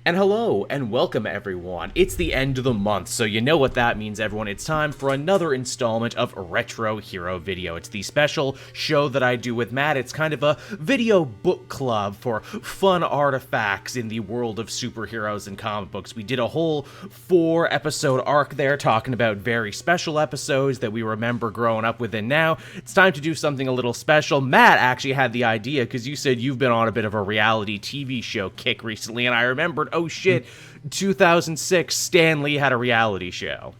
And hello, and welcome everyone. It's the end of the month, so you know what that means, everyone. It's time for another installment of Retro Hero Video. It's the special show that I do with Matt. It's kind of a video book club for fun artifacts in the world of superheroes and comic books. We did a whole 4-episode arc there, talking about very special episodes that we remember growing up with, and now it's time to do something a little special. Matt actually had the idea, because you said you've been on a bit of a reality TV show kick recently, and I remembered, oh shit, 2006, Stan Lee had a reality show.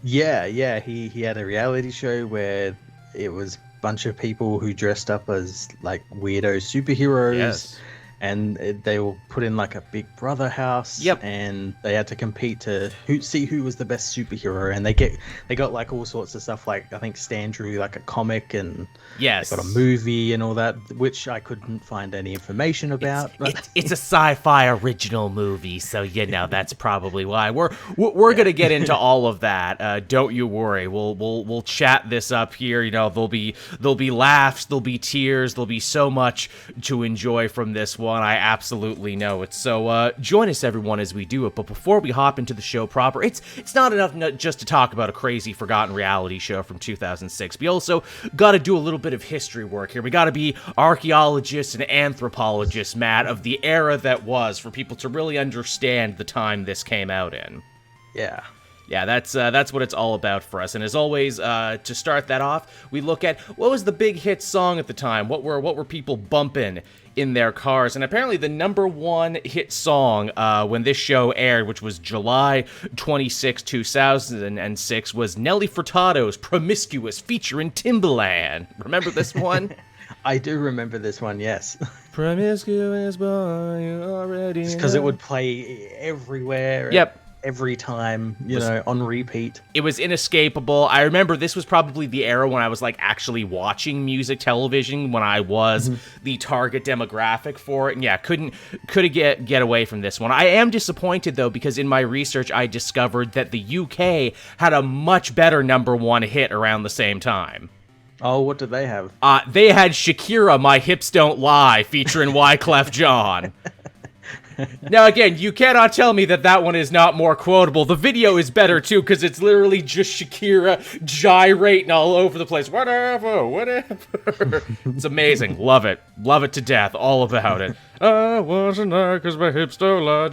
Yeah, he had a reality show where it was a bunch of people who dressed up as like weirdo superheroes. Yes. And they were put in like a Big Brother house. Yep. And they had to compete to see who was the best superhero. And they got like all sorts of stuff. Like I think Stan drew like a comic, and yes, they got a movie and all that, which I couldn't find any information about. It's a sci-fi original movie, so you know that's probably why we're gonna get into all of that. Don't you worry. We'll chat this up here. You know, there'll be laughs, there'll be tears, there'll be so much to enjoy from this one. I absolutely know it. So join us, everyone, as we do it. But before we hop into the show proper, it's not enough just to talk about a crazy forgotten reality show from 2006. We also got to do a little bit of history work here. We got to be archaeologists and anthropologists, Matt, of the era that was, for people to really understand the time this came out in. Yeah, that's what it's all about for us. And as always, to start that off, we look at what was the big hit song at the time. What were people bumping in their cars? And apparently the number one hit song when this show aired, which was July 26, 2006, was Nelly Furtado's "Promiscuous" featuring Timbaland. Remember this one? I do remember this one, yes. Promiscuous boy, you already know. Because it would play everywhere. Yep. Every time, you know, on repeat. It was inescapable. I remember this was probably the era when I was like actually watching music television, when I was the target demographic for it. And yeah, couldn't get away from this one. I am disappointed though, because in my research I discovered that the UK had a much better number one hit around the same time. Oh, what did they have? They had Shakira, "My Hips Don't Lie," featuring Wyclef Jean. Now, again, you cannot tell me that one is not more quotable. The video is better, too, because it's literally just Shakira gyrating all over the place. Whatever. It's amazing. Love it. Love it to death. All about it. I want to know because my hips don't lie.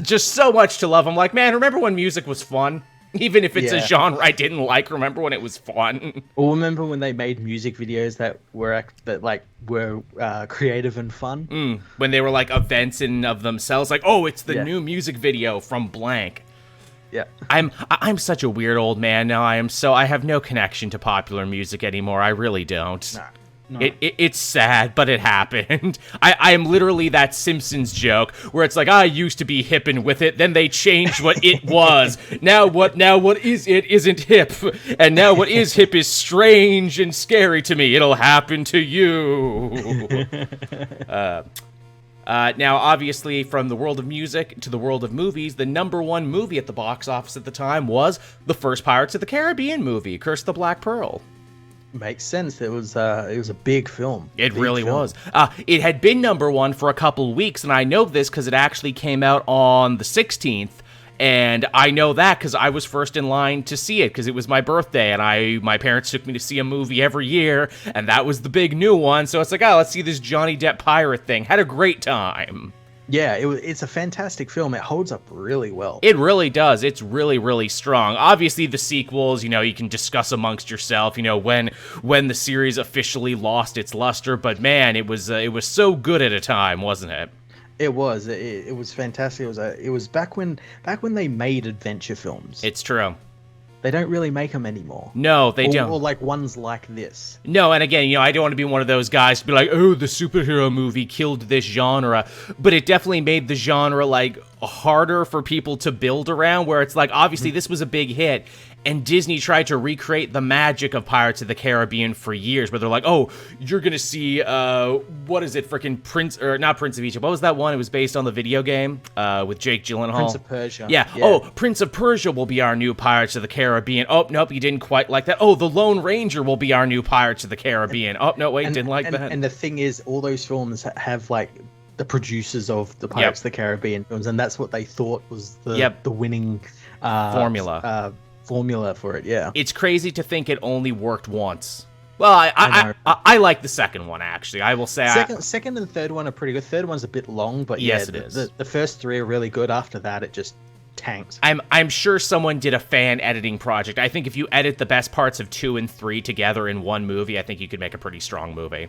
Just so much to love. I'm like, man, remember when music was fun? Even if it's a genre I didn't like, remember when it was fun? Well, remember when they made music videos that were creative and fun? When they were like events in of themselves, like, oh, it's the new music video from blank. Yeah. I'm such a weird old man now. I have no connection to popular music anymore. I really don't. Nah. No. It's sad, but it happened. I am literally that Simpsons joke where it's like, I used to be hippin' with it, then they changed what it was. Now what is it isn't hip, and now what is hip is strange and scary to me. It'll happen to you. Now, obviously, from the world of music to the world of movies, the number one movie at the box office at the time was the first Pirates of the Caribbean movie, Curse of the Black Pearl. Makes sense. It was a big film. It really was. It had been number one for a couple weeks, and I know this because it actually came out on the 16th, and I know that because I was first in line to see it because it was my birthday, and my parents took me to see a movie every year, and that was the big new one, so it's like, oh, let's see this Johnny Depp pirate thing. Had a great time. Yeah, it's a fantastic film. It holds up really well. It really does. It's really, really strong. Obviously, the sequels, you know, you can discuss amongst yourself, you know, when the series officially lost its luster. But man, it was so good at a time, wasn't it? It was. It was fantastic. It was back when they made adventure films. It's true. They don't really make them anymore. No, they don't. Or like ones like this. No, and again, you know, I don't want to be one of those guys to be like, oh, the superhero movie killed this genre. But it definitely made the genre, like, harder for people to build around, where it's like, obviously, this was a big hit. And Disney tried to recreate the magic of Pirates of the Caribbean for years, where they're like, oh, you're going to see, what is it, freaking not Prince of Egypt. What was that one? It was based on the video game with Jake Gyllenhaal. Prince of Persia. Yeah. Oh, Prince of Persia will be our new Pirates of the Caribbean. Oh, nope, you didn't quite like that. Oh, The Lone Ranger will be our new Pirates of the Caribbean. Oh, no, wait, didn't like that. And the thing is, all those films have, like, the producers of the Pirates of the Caribbean films, and that's what they thought was the winning formula for it. Yeah, it's crazy to think it only worked once. Well, I like the second one, actually. I will say second and third one are pretty good. Third one's a bit long, but yes, it is. The first three are really good. After that, it just tanked. I'm sure someone did a fan editing project. I think if you edit the best parts of 2 and 3 together in one movie, I think you could make a pretty strong movie.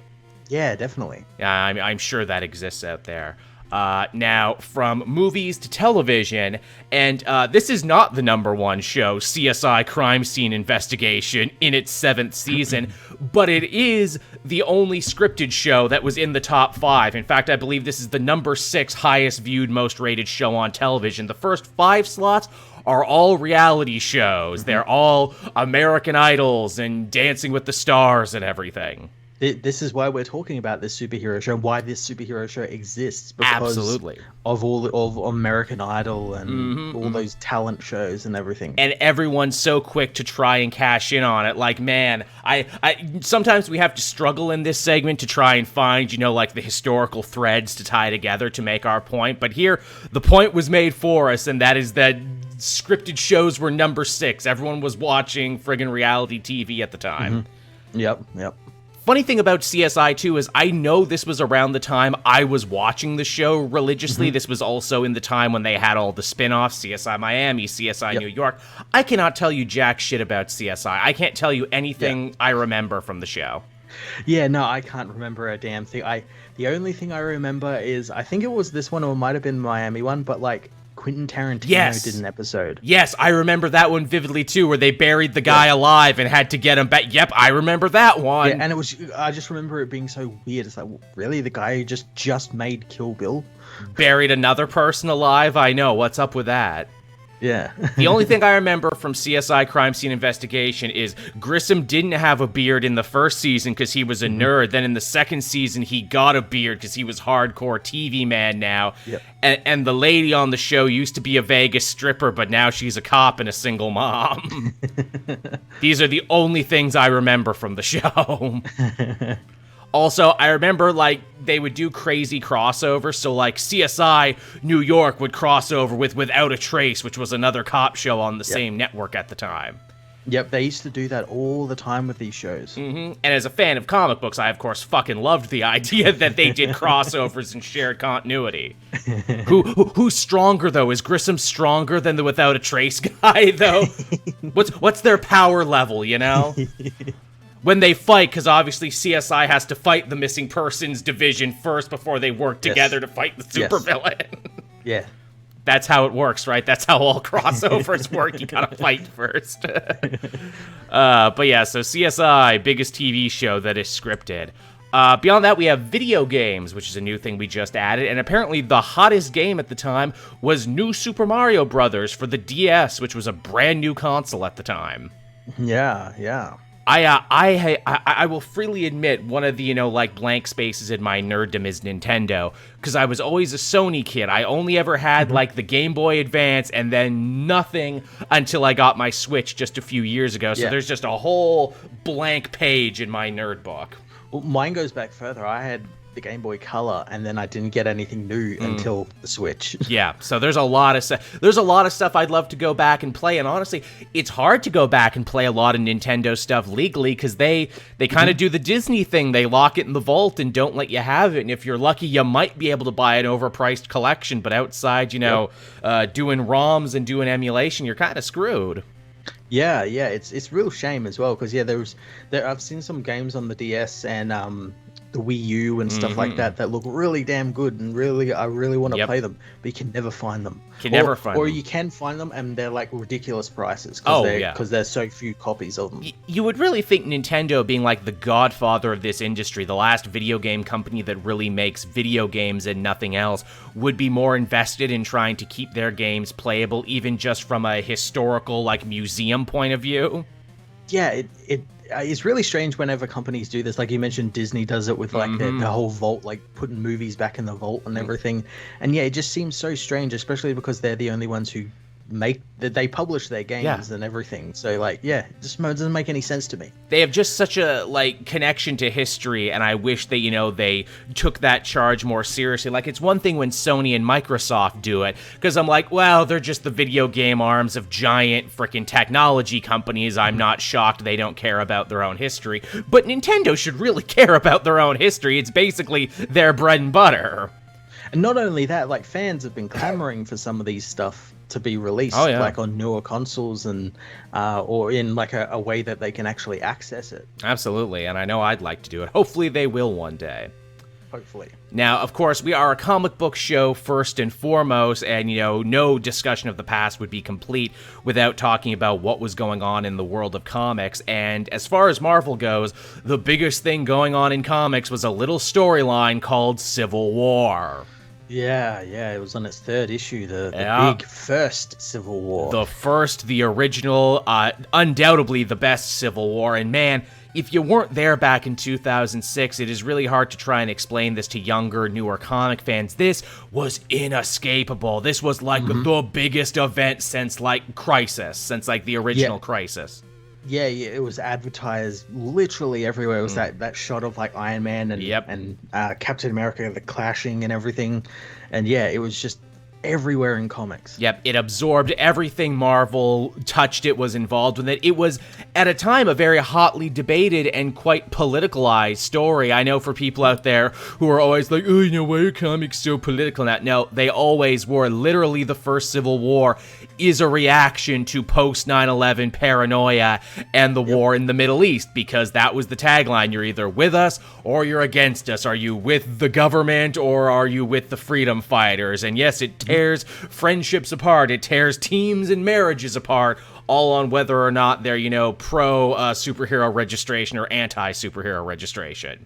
Yeah, definitely. Yeah, I'm sure that exists out there. Now, from movies to television, and this is not the #1 show, CSI Crime Scene Investigation, in its 7th season, but it is the only scripted show that was in the top 5. In fact, I believe this is the #6 highest viewed, most rated show on television. The first 5 slots are all reality shows. They're all American Idols and Dancing with the Stars and everything. This is why we're talking about this superhero show, why this superhero show exists. Because absolutely. Of American Idol and all those talent shows and everything. And everyone's so quick to try and cash in on it. Like, man, I sometimes we have to struggle in this segment to try and find, like the historical threads to tie together to make our point. But here, the point was made for us, and that is that scripted shows were #6. Everyone was watching friggin' reality TV at the time. Yep. Funny thing about CSI, too, is I know this was around the time I was watching the show religiously. This was also in the time when they had all the spin-offs, CSI Miami, CSI New York. I cannot tell you jack shit about CSI. I can't tell you anything I remember from the show. Yeah, no, I can't remember a damn thing. The only thing I remember is, I think it was this one, or it might have been Miami one, but like, Quentin Tarantino did an episode. Yes, I remember that one vividly too, where they buried the guy alive and had to get him back. Yep, I remember that one. Yeah, and I just remember it being so weird. It's like, really? The guy who just made Kill Bill buried another person alive? I know. What's up with that? Yeah. The only thing I remember from CSI Crime Scene Investigation is Grissom didn't have a beard in the first season because he was a nerd. Then in the second season, he got a beard because he was hardcore TV man now. Yep. And the lady on the show used to be a Vegas stripper, but now she's a cop and a single mom. These are the only things I remember from the show. Also, I remember, they would do crazy crossovers, so, CSI New York would cross over with Without a Trace, which was another cop show on the same network at the time. Yep, they used to do that all the time with these shows. And as a fan of comic books, I, of course, fucking loved the idea that they did crossovers and shared continuity. Who's stronger, though? Is Grissom stronger than the Without a Trace guy, though? What's their power level, when they fight, because obviously CSI has to fight the missing persons division first before they work together to fight the supervillain. Yeah. That's how it works, right? That's how all crossovers work. You gotta fight first. But yeah, so CSI, biggest TV show that is scripted. Beyond that, we have video games, which is a new thing we just added, and apparently the hottest game at the time was New Super Mario Bros. For the DS, which was a brand new console at the time. Yeah. I will freely admit one of the, blank spaces in my nerddom is Nintendo, because I was always a Sony kid. I only ever had, the Game Boy Advance, and then nothing until I got my Switch just a few years ago. So there's just a whole blank page in my nerd book. Well, mine goes back further. I had the Game Boy Color, and then I didn't get anything new until the Switch. Yeah, so there's a lot of stuff I'd love to go back and play, and honestly, it's hard to go back and play a lot of Nintendo stuff legally because they kind of do the Disney thing. They lock it in the vault and don't let you have it, and if you're lucky, you might be able to buy an overpriced collection, but outside, doing ROMs and doing emulation, you're kind of screwed. Yeah, it's real shame as well because I've seen some games on the DS and the Wii U and stuff like that look really damn good and I really want to play them, but you can never find them. Or you can find them and they're ridiculous prices because there's so few copies of them. You would really think Nintendo, being the godfather of this industry, the last video game company that really makes video games and nothing else, would be more invested in trying to keep their games playable, even just from a historical museum point of view. Yeah, it's really strange whenever companies do this. Like you mentioned, Disney does it with the whole vault, putting movies back in the vault and everything. And yeah, it just seems so strange, especially because they're the only ones who they publish their games and everything. So like, yeah, it just doesn't make any sense to me. They have just such a like connection to history, and I wish that, you know, they took that charge more seriously. Like, it's one thing when Sony and Microsoft do it, because I'm like, well, they're just the video game arms of giant freaking technology companies. I'm not shocked they don't care about their own history. But Nintendo should really care about their own history. It's basically their bread and butter. And not only that, like, fans have been clamoring for some of these stuff to be released, like on newer consoles and or in like a way that they can actually access it. Absolutely, and I know I'd like to do it. Hopefully they will one day. Hopefully. Now, of course, we are a comic book show first and foremost, and, you know, no discussion of the past would be complete without talking about what was going on in the world of comics. And as far as Marvel goes, the biggest thing going on in comics was a little storyline called Civil War. Yeah, it was on its third issue, the big first Civil War. The original, undoubtedly the best Civil War. And man, if you weren't there back in 2006, it is really hard to try and explain this to younger, newer comic fans. This was inescapable. This was like the biggest event since like Crisis, since like the original Crisis. Yeah, it was advertised literally everywhere. It was that shot of like Iron Man and Captain America, the clashing and everything. And yeah, it was just everywhere in comics. Yep, it absorbed everything Marvel touched. It was involved with it. It was, at a time, a very hotly debated and quite politicalized story. I know for people out there who are always like, oh, you know, why are comics so political now? No, they always were. Literally, the first Civil War is a reaction to post 9/11 paranoia and the war in the Middle East, because that was the tagline. You're either with us or you're against us. Are you with the government or are you with the freedom fighters? And yes, it tears friendships apart. It tears teams and marriages apart, all on whether or not they're, you know, pro superhero registration or anti superhero registration.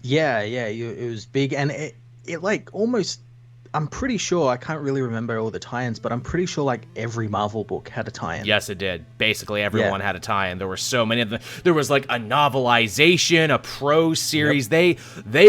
Yeah, it was big, and it like almost, I'm pretty sure, I can't really remember all the tie-ins, but I'm pretty sure like every Marvel book had a tie-in. Yes, it did. Basically, everyone had a tie-in. There were so many of them. There was like a novelization, a prose series. They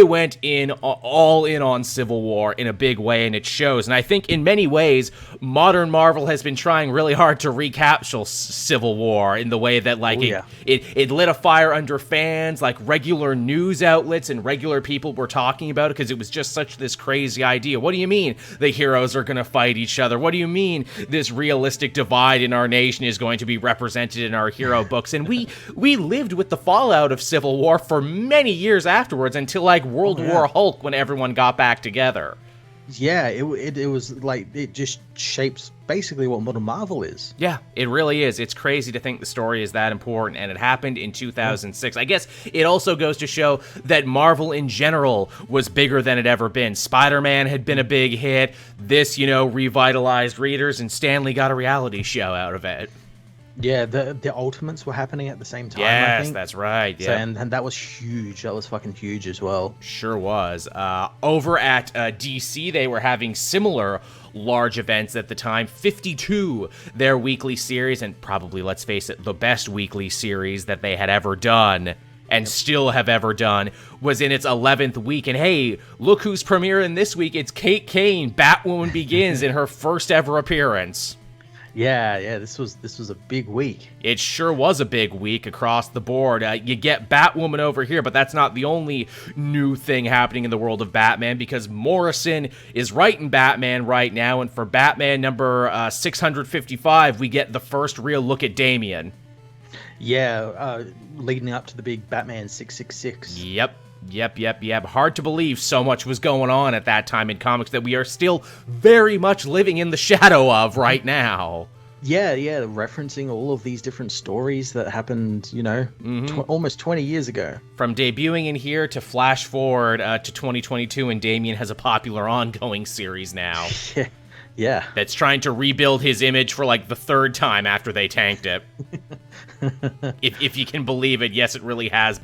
went all in on Civil War in a big way, and it shows. And I think in many ways, modern Marvel has been trying really hard to recapture Civil War in the way that like it lit a fire under fans, like regular news outlets and regular people were talking about it because it was just such this crazy idea. What do you mean the heroes are going to fight each other? What do you mean this realistic divide in our nation is going to be represented in our hero books? And we lived with the fallout of Civil War for many years afterwards, until like World War Hulk, when everyone got back together. Yeah, it was like, it just shapes basically what modern Marvel is. Yeah, it really is. It's crazy to think the story is that important, and it happened in 2006. I guess it also goes to show that Marvel in general was bigger than it ever been. Spider-Man had been a big hit. This, you know, revitalized readers, and Stan Lee got a reality show out of it. Yeah, the Ultimates were happening at the same time, yes, I think. That's right. Yeah. So, and that was huge. That was fucking huge as well. Sure was. Over at DC, they were having similar large events at the time. 52, their weekly series, and probably, let's face it, the best weekly series that they had ever done, and still have ever done, was in its 11th week. And hey, look who's premiering this week. It's Kane. Batwoman Begins in her first ever appearance. Yeah, this was a big week. It sure was a big week across the board. You get Batwoman over here, but that's not the only new thing happening in the world of Batman, because Morrison is writing Batman right now, and for Batman number 655, we get the first real look at Damian. Yeah, leading up to the big Batman 666. Yep. Hard to believe so much was going on at that time in comics that we are still very much living in the shadow of right now. Yeah, referencing all of these different stories that happened, you know, almost 20 years ago. From debuting in here to flash forward to 2022, and Damian has a popular ongoing series now. Yeah. That's trying to rebuild his image for like the third time after they tanked it. if you can believe it, yes, it really has.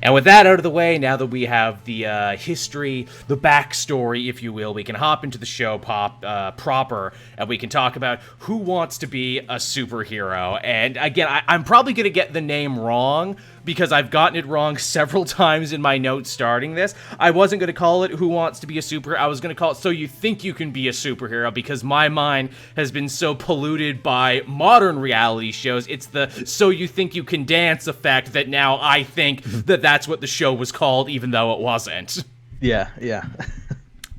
And with that out of the way, now that we have the history, the backstory, if you will, we can hop into the show proper, and we can talk about who wants to be a superhero. And again, I'm probably going to get the name wrong, because I've gotten it wrong several times in my notes starting this. I wasn't going to call it Who Wants to Be a Superhero. I was going to call it So You Think You Can Be a Superhero, because my mind has been so polluted by modern reality shows. It's the So You Think You Can Dance effect that now I think that that's what the show was called, even though it wasn't. Yeah.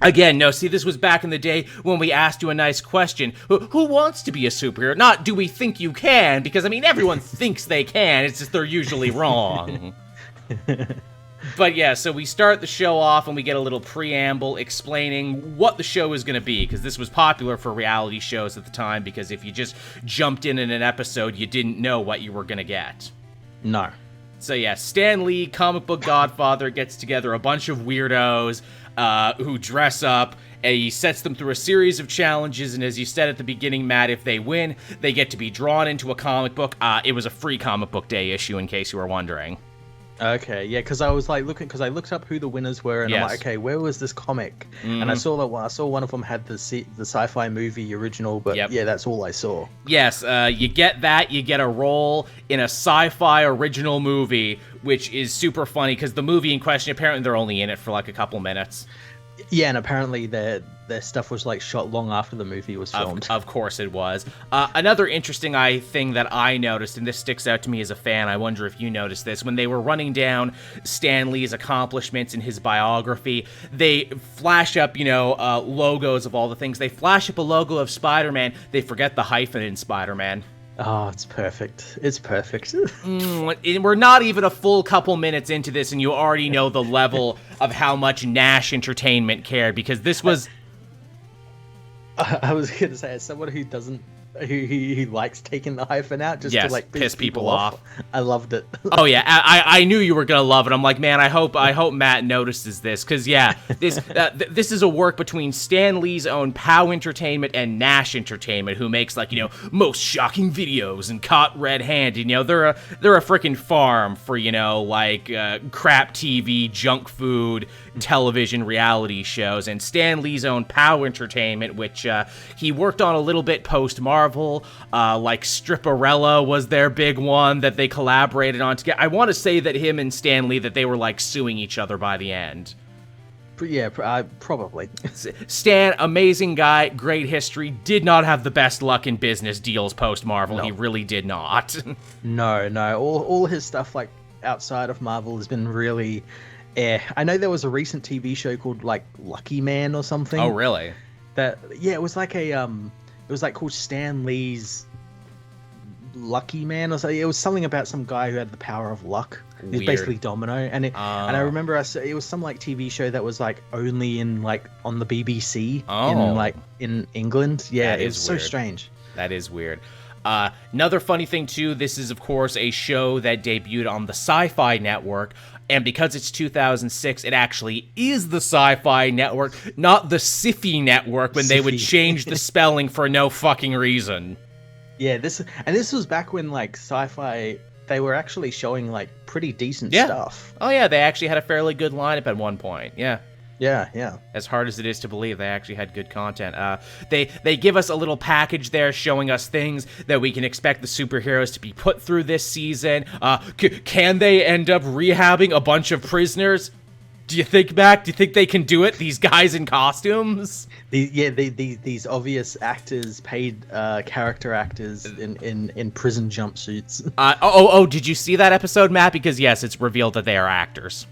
Again, no, see, this was back in the day when we asked you a nice question. Who wants to be a superhero? Not, do we think you can? Because, I mean, everyone thinks they can. It's just they're usually wrong. But yeah, so we start the show off and we get a little preamble explaining what the show is going to be, because this was popular for reality shows at the time, because if you just jumped in an episode, you didn't know what you were going to get. No. So yeah, Stan Lee, comic book godfather, gets together a bunch of weirdos who dress up, and he sets them through a series of challenges, and as you said at the beginning, Matt, if they win, they get to be drawn into a comic book. It was a free comic book day issue, in case you were wondering. Okay, yeah, because I was like because I looked up who the winners were, and I'm like, okay, where was this comic? And I saw one of them had the sci-fi movie original, but yeah, that's all I saw. Yes, you get that. You get a role in a sci-fi original movie, which is super funny, because the movie in question, apparently they're only in it for like a couple minutes. Yeah, and apparently their stuff was like shot long after the movie was filmed. Of course it was. Another interesting thing that I noticed, and this sticks out to me as a fan, I wonder if you noticed this, when they were running down Stan Lee's accomplishments in his biography, they flash up, logos of all the things. They flash up a logo of Spider-Man. They forget the hyphen in Spider-Man. Oh, it's perfect. It's perfect. We're not even a full couple minutes into this, and you already know the level of how much Nash Entertainment cared, because this was... I was going to say, as someone who doesn't... Who likes taking the hyphen out just to like piss people off. I loved it. Oh yeah, I knew you were gonna love it. I'm like, man, I hope Matt notices this, because this is a work between Stan Lee's own POW Entertainment and Nash Entertainment, who makes like most shocking videos and Caught Red-Handed. They're a freaking farm for crap TV, junk food, television reality shows. And Stan Lee's own POW Entertainment, which he worked on a little bit post Marvel, like Stripperella was their big one that they collaborated on together. I want to say that him and Stan Lee, that they were like suing each other by the end. Yeah, probably. Stan, amazing guy, great history, did not have the best luck in business deals post Marvel. No. He really did not. No. All his stuff like outside of Marvel has been really... I know there was a recent TV show called like Lucky Man or something. Oh, really? It was like a it was like called Stan Lee's Lucky Man or something. It was something about some guy who had the power of luck. He's basically Domino, and I remember it was some like TV show that was like only in like on the BBC in England. Yeah, it was so strange. That is weird. Another funny thing too, this is of course a show that debuted on the Sci-Fi Network, and because it's 2006, it actually is the Sci-Fi Network, not the Sci-Fi Network, when they would change the spelling for no fucking reason. Yeah, this was back when like Sci-Fi, they were actually showing like pretty decent stuff. Oh yeah, they actually had a fairly good lineup at one point. Yeah. Yeah. As hard as it is to believe, they actually had good content. They give us a little package there showing us things that we can expect the superheroes to be put through this season. Can they end up rehabbing a bunch of prisoners? Do you think, Mac? Do you think they can do it? These guys in costumes? These obvious actors, paid character actors in prison jumpsuits. Did you see that episode, Matt? Because yes, it's revealed that they are actors.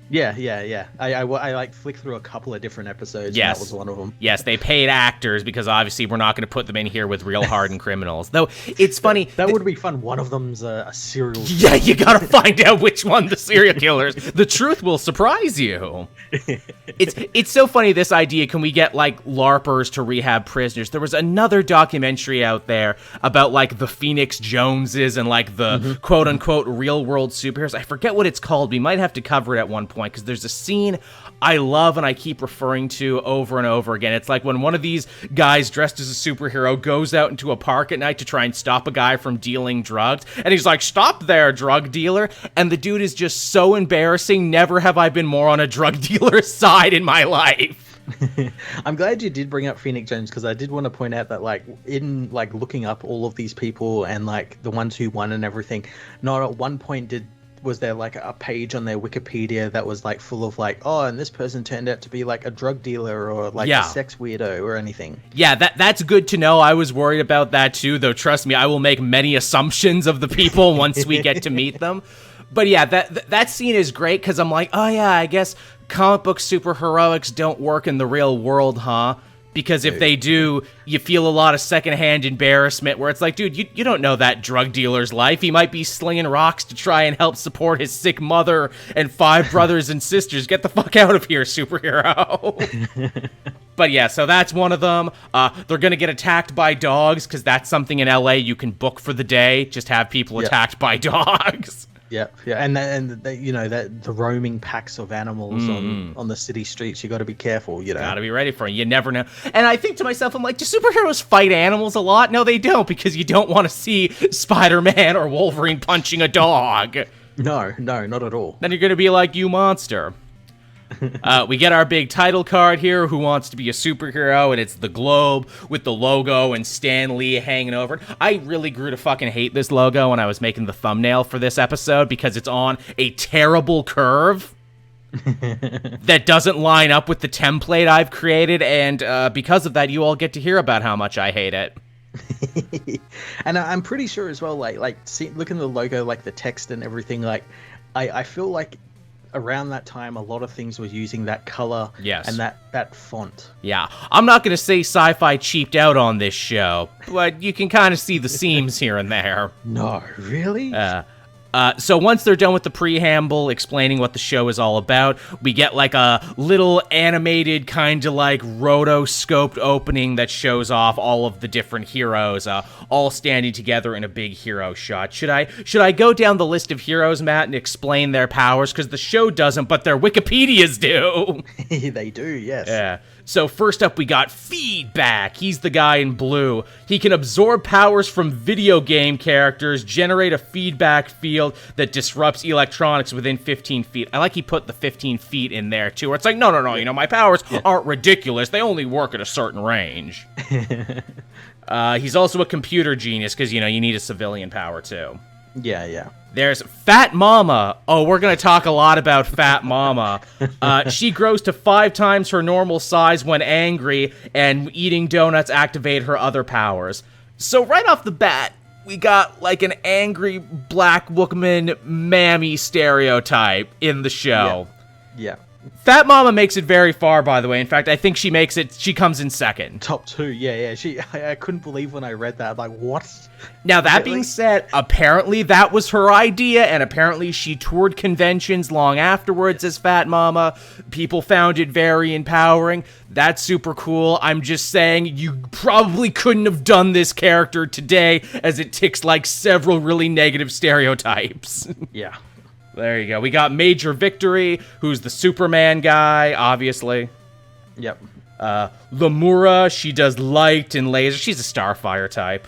Yeah. I like flicked through a couple of different episodes. Yes. And that was one of them. Yes, they paid actors because obviously we're not going to put them in here with real hardened criminals. Though it's funny. That would be fun. One of them's a serial killer. Yeah, you got to find out which one the serial killer is. The truth will surprise you. It's so funny, this idea. Can we get like LARPers to rehab prisoners? There was another documentary out there about like the Phoenix Joneses and like the quote unquote real world superheroes. I forget what it's called. We might have to cover it at one point, because there's a scene I love and I keep referring to over and over again. It's like when one of these guys dressed as a superhero goes out into a park at night to try and stop a guy from dealing drugs, and he's like, "Stop there, drug dealer," and the dude is just so embarrassing. Never have I been more on a drug dealer's side in my life. I'm glad you did bring up Phoenix Jones, because I did want to point out that like in like looking up all of these people and like the ones who won and everything, not at one point was there like a page on their Wikipedia that was like full of like, oh, and this person turned out to be like a drug dealer or like a sex weirdo or anything. Yeah, that's good to know. I was worried about that too, though. Trust me, I will make many assumptions of the people once we get to meet them. But yeah, that scene is great because I'm like, oh yeah, I guess comic book superheroics don't work in the real world, huh? Because if they do, you feel a lot of secondhand embarrassment where it's like, dude, you don't know that drug dealer's life. He might be slinging rocks to try and help support his sick mother and 5 brothers and sisters. Get the fuck out of here, superhero. But yeah, so that's one of them. They're going to get attacked by dogs because that's something in LA you can book for the day. Just have people attacked by dogs. Yeah, and you know that the roaming packs of animals on the city streets. You got to be careful. You know, got to be ready for it. You never know. And I think to myself, I'm like, do superheroes fight animals a lot? No, they don't, because you don't want to see Spider-Man or Wolverine punching a dog. No, not at all. Then you're gonna be like, you monster. We get our big title card here, Who Wants to Be a Superhero, and it's the globe with the logo and Stan Lee hanging over it. I really grew to fucking hate this logo when I was making the thumbnail for this episode because it's on a terrible curve that doesn't line up with the template I've created, and because of that, you all get to hear about how much I hate it. And I'm pretty sure as well, like looking at the logo, like the text and everything, like I feel like around that time, a lot of things were using that color and that font. Yeah, I'm not going to say Sci-Fi cheaped out on this show, but you can kind of see the seams here and there. No, really? So once they're done with the preamble explaining what the show is all about, we get like a little animated kind of like rotoscoped opening that shows off all of the different heroes, all standing together in a big hero shot. Should I go down the list of heroes, Matt, and explain their powers? Because the show doesn't, but their Wikipedias do. They do, yes. Yeah. So first up, we got Feedback. He's the guy in blue. He can absorb powers from video game characters, generate a feedback field that disrupts electronics within 15 feet. I like he put the 15 feet in there, too, where it's like, no, you know, my powers aren't ridiculous. They only work at a certain range. He's also a computer genius because, you know, you need a civilian power, too. Yeah. There's Fat Mama. Oh, we're going to talk a lot about Fat Mama. She grows to 5 times her normal size when angry, and eating donuts activate her other powers. So right off the bat, we got like an angry black woman mammy stereotype in the show. Yeah. Fat Mama makes it very far, by the way. In fact, I think she comes in second. Top 2, yeah. I couldn't believe when I read that. I'm like, what? Now, that being said, apparently that was her idea, and apparently she toured conventions long afterwards as Fat Mama. People found it very empowering. That's super cool. I'm just saying you probably couldn't have done this character today, as it ticks like several really negative stereotypes. Yeah. There you go. We got Major Victory, who's the Superman guy, obviously. Yep. Lemura, she does light and laser. She's a Starfire type.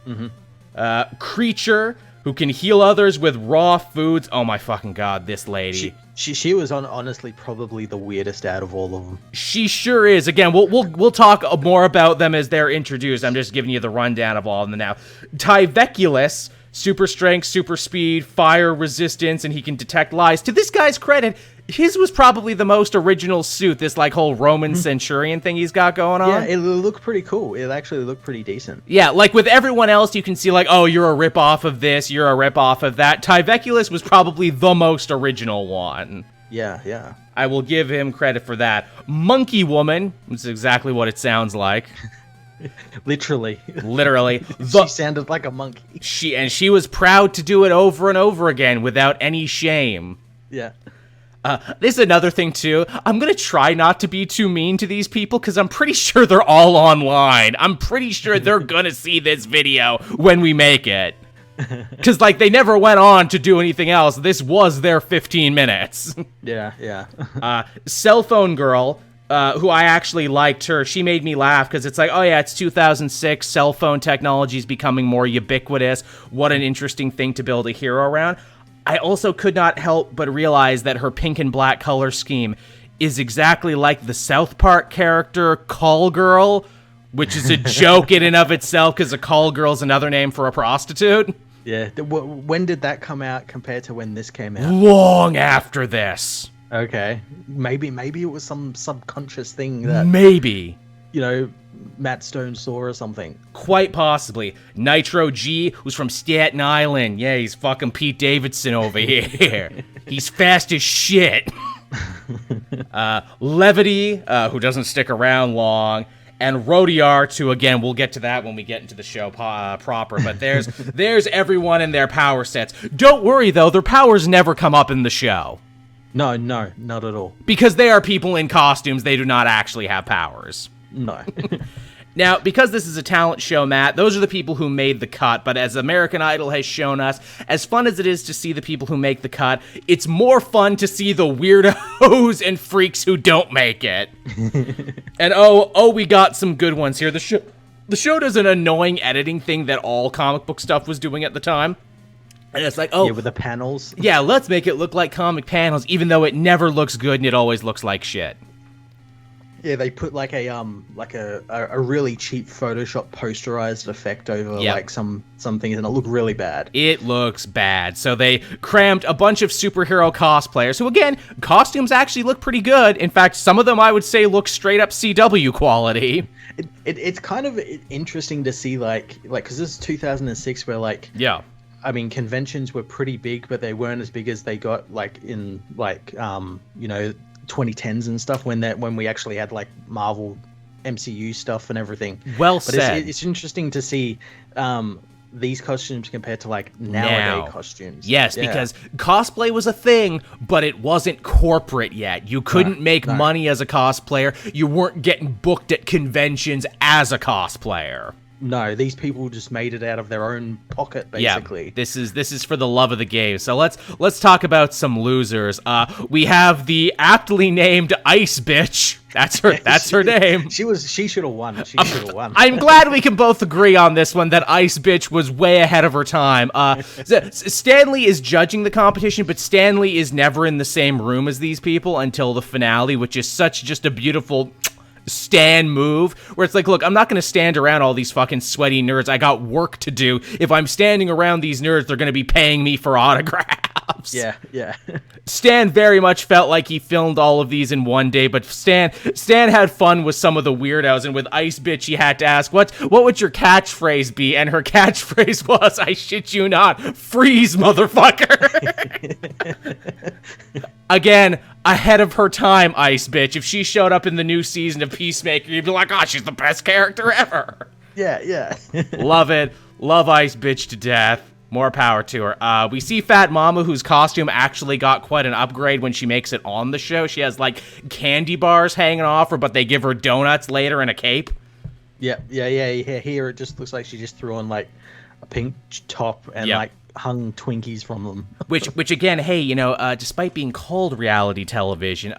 Mm-hmm. Creature, who can heal others with raw foods. Oh my fucking god, this lady. She was honestly probably the weirdest out of all of them. She sure is. Again, we'll talk more about them as they're introduced. I'm just giving you the rundown of all of them now. Tyvekulus, super strength, super speed, fire resistance, and he can detect lies. To this guy's credit, his was probably the most original suit, this like whole Roman centurion thing he's got going on. Yeah, it looked pretty cool. It actually looked pretty decent. Yeah, like with everyone else, you can see like, oh, you're a rip-off of this, you're a rip-off of that. Tyvekulus was probably the most original one. Yeah. I will give him credit for that. Monkey Woman, which is exactly what it sounds like. Literally. She sounded like a monkey. She was proud to do it over and over again without any shame. Yeah. This is another thing, too. I'm going to try not to be too mean to these people, because I'm pretty sure they're all online. I'm pretty sure they're going to see this video when we make it. Because, like, they never went on to do anything else. This was their 15 minutes. Yeah. Cell Phone Girl, who I actually liked her. She made me laugh, because it's like, oh yeah, it's 2006. Cell phone technology is becoming more ubiquitous. What an interesting thing to build a hero around. I also could not help but realize that her pink and black color scheme is exactly like the South Park character Call Girl, which is a joke in and of itself, because a call girl's another name for a prostitute. Yeah. When did that come out compared to when this came out? Long after this. Okay. Maybe it was some subconscious thing that Maybe. Matt Stone saw or something. Quite possibly. Nitro G was from Staten Island. Yeah, he's fucking Pete Davidson over here. He's fast as shit. Levity, who doesn't stick around long, and Rodiar, to, again, we'll get to that when we get into the show proper, but there's everyone in their power sets. Don't worry, though, their powers never come up in the show. No, not at all. Because they are people in costumes, they do not actually have powers. No. Now, because this is a talent show, Matt, those are the people who made the cut, but as American Idol has shown us, as fun as it is to see the people who make the cut, it's more fun to see the weirdos and freaks who don't make it. And we got some good ones here. The show does an annoying editing thing that all comic book stuff was doing at the time. And it's like, yeah, with the panels. Yeah, let's make it look like comic panels, even though it never looks good and it always looks like shit. Yeah, they put like a really cheap Photoshop posterized effect over like some things, and it looked really bad. It looks bad. So they crammed a bunch of superhero cosplayers, who again, costumes actually look pretty good. In fact, some of them I would say look straight up CW quality. It's kind of interesting to see like because this is 2006, where I mean, conventions were pretty big, but they weren't as big as they got like in 2010s and stuff when we actually had like Marvel MCU stuff and everything. Well said. It's interesting to see these costumes compared to like nowadays costumes. Yes, because cosplay was a thing, but it wasn't corporate yet. You couldn't make money as a cosplayer. You weren't getting booked at conventions as a cosplayer. No, these people just made it out of their own pocket, basically. Yeah, this is for the love of the game. So let's talk about some losers. We have the aptly named Ice Bitch. That's her name. She should have won. She should have won. I'm glad we can both agree on this one that Ice Bitch was way ahead of her time. Stanley is judging the competition, but Stanley is never in the same room as these people until the finale, which is just a beautiful Stan move, where it's like, look, I'm not going to stand around all these fucking sweaty nerds. I got work to do. If I'm standing around these nerds, they're going to be paying me for autographs. Yeah. Stan very much felt like he filmed all of these in one day, but Stan had fun with some of the weirdos, and with Ice Bitch, he had to ask, what would your catchphrase be? And her catchphrase was, I shit you not, freeze, motherfucker. Again, ahead of her time, Ice Bitch. If she showed up in the new season of Peacemaker, you'd be like, oh, she's the best character ever. Yeah. Love it. Love Ice Bitch to death. More power to her. We see Fat Mama, whose costume actually got quite an upgrade when she makes it on the show. She has, like, candy bars hanging off her, but they give her donuts later in a cape. Yeah. Here it just looks like she just threw on, like, a pink top and, like, hung Twinkies from them. Which again, hey, despite being called reality television,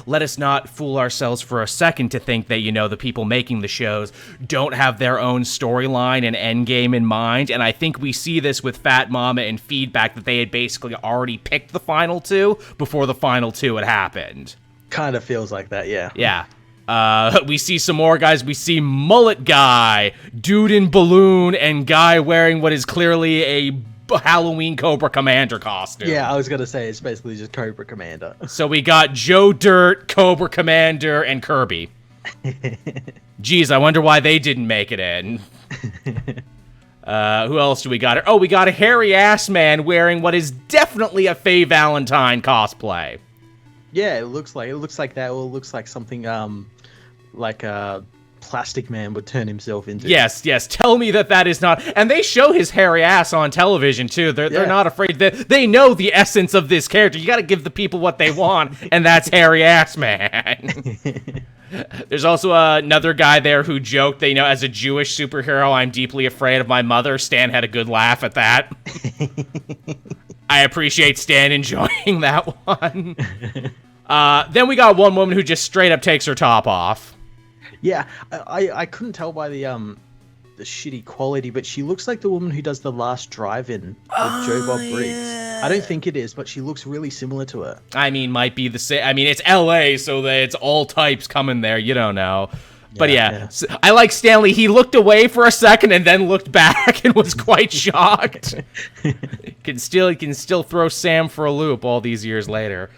let us not fool ourselves for a second to think that, the people making the shows don't have their own storyline and endgame in mind. And I think we see this with Fat Mama and feedback that they had basically already picked the final two before the final two had happened. Kind of feels like that, yeah. Yeah. We see some more guys. We see Mullet Guy, Dude in Balloon, and Guy wearing what is clearly a Halloween Cobra Commander costume. Yeah, I was gonna say it's basically just Cobra Commander. So we got Joe Dirt, Cobra Commander, and Kirby. Geez, I wonder why they didn't make it in. Who else do we got? Oh, we got a hairy ass man wearing what is definitely a Faye Valentine cosplay. Yeah, it looks like that. Or it looks like something like Plastic Man would turn himself into. Yes. Tell me that is not. And they show his hairy ass on television too. They're not afraid. They know the essence of this character. You got to give the people what they want, and that's hairy ass man. There's also another guy there who joked that, as a Jewish superhero, I'm deeply afraid of my mother. Stan had a good laugh at that. I appreciate Stan enjoying that one. Then we got one woman who just straight up takes her top off. Yeah, I couldn't tell by the shitty quality, but she looks like the woman who does The Last Drive-In with Joe Bob Briggs. Yeah. I don't think it is, but she looks really similar to her. I mean, might be the same. I mean, it's LA, so it's all types coming there. You don't know. But yeah. I like Stanley. He looked away for a second and then looked back and was quite shocked. He can still throw Sam for a loop all these years later.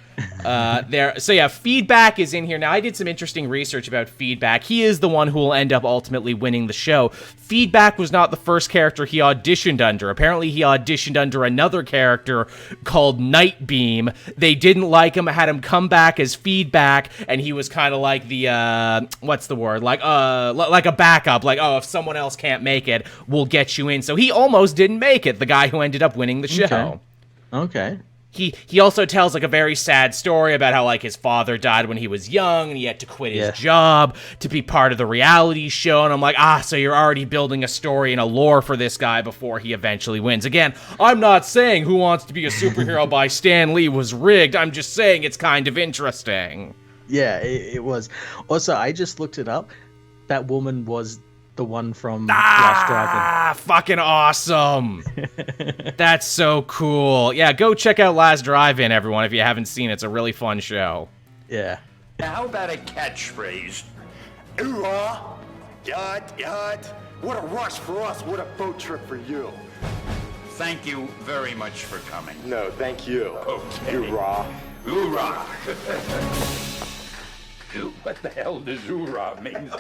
Feedback is in here. Now, I did some interesting research about Feedback. He is the one who will end up ultimately winning the show. Feedback was not the first character he auditioned under. Apparently, he auditioned under another character called Nightbeam. They didn't like him, had him come back as Feedback, and he was kind of like the, what's the word? Like a backup. Like, oh, if someone else can't make it, we'll get you in. So he almost didn't make it, the guy who ended up winning the show. Okay. He also tells like a very sad story about how like his father died when he was young and he had to quit his job to be part of the reality show. And I'm like, so you're already building a story and a lore for this guy before he eventually wins. Again, I'm not saying Who Wants to Be a Superhero by Stan Lee was rigged. I'm just saying it's kind of interesting. Yeah, it was. Also, I just looked it up. That woman was the one from Last Drive-In. Fucking awesome. That's so cool. Yeah, go check out Last Drive-In, everyone, if you haven't seen it. It's a really fun show. Yeah. How about a catchphrase? Ooh-ah, yacht. What a rush for us, what a boat trip for you. Thank you very much for coming. No, thank you. Okay. Hoorah. Hoorah. What the hell does hoorah mean?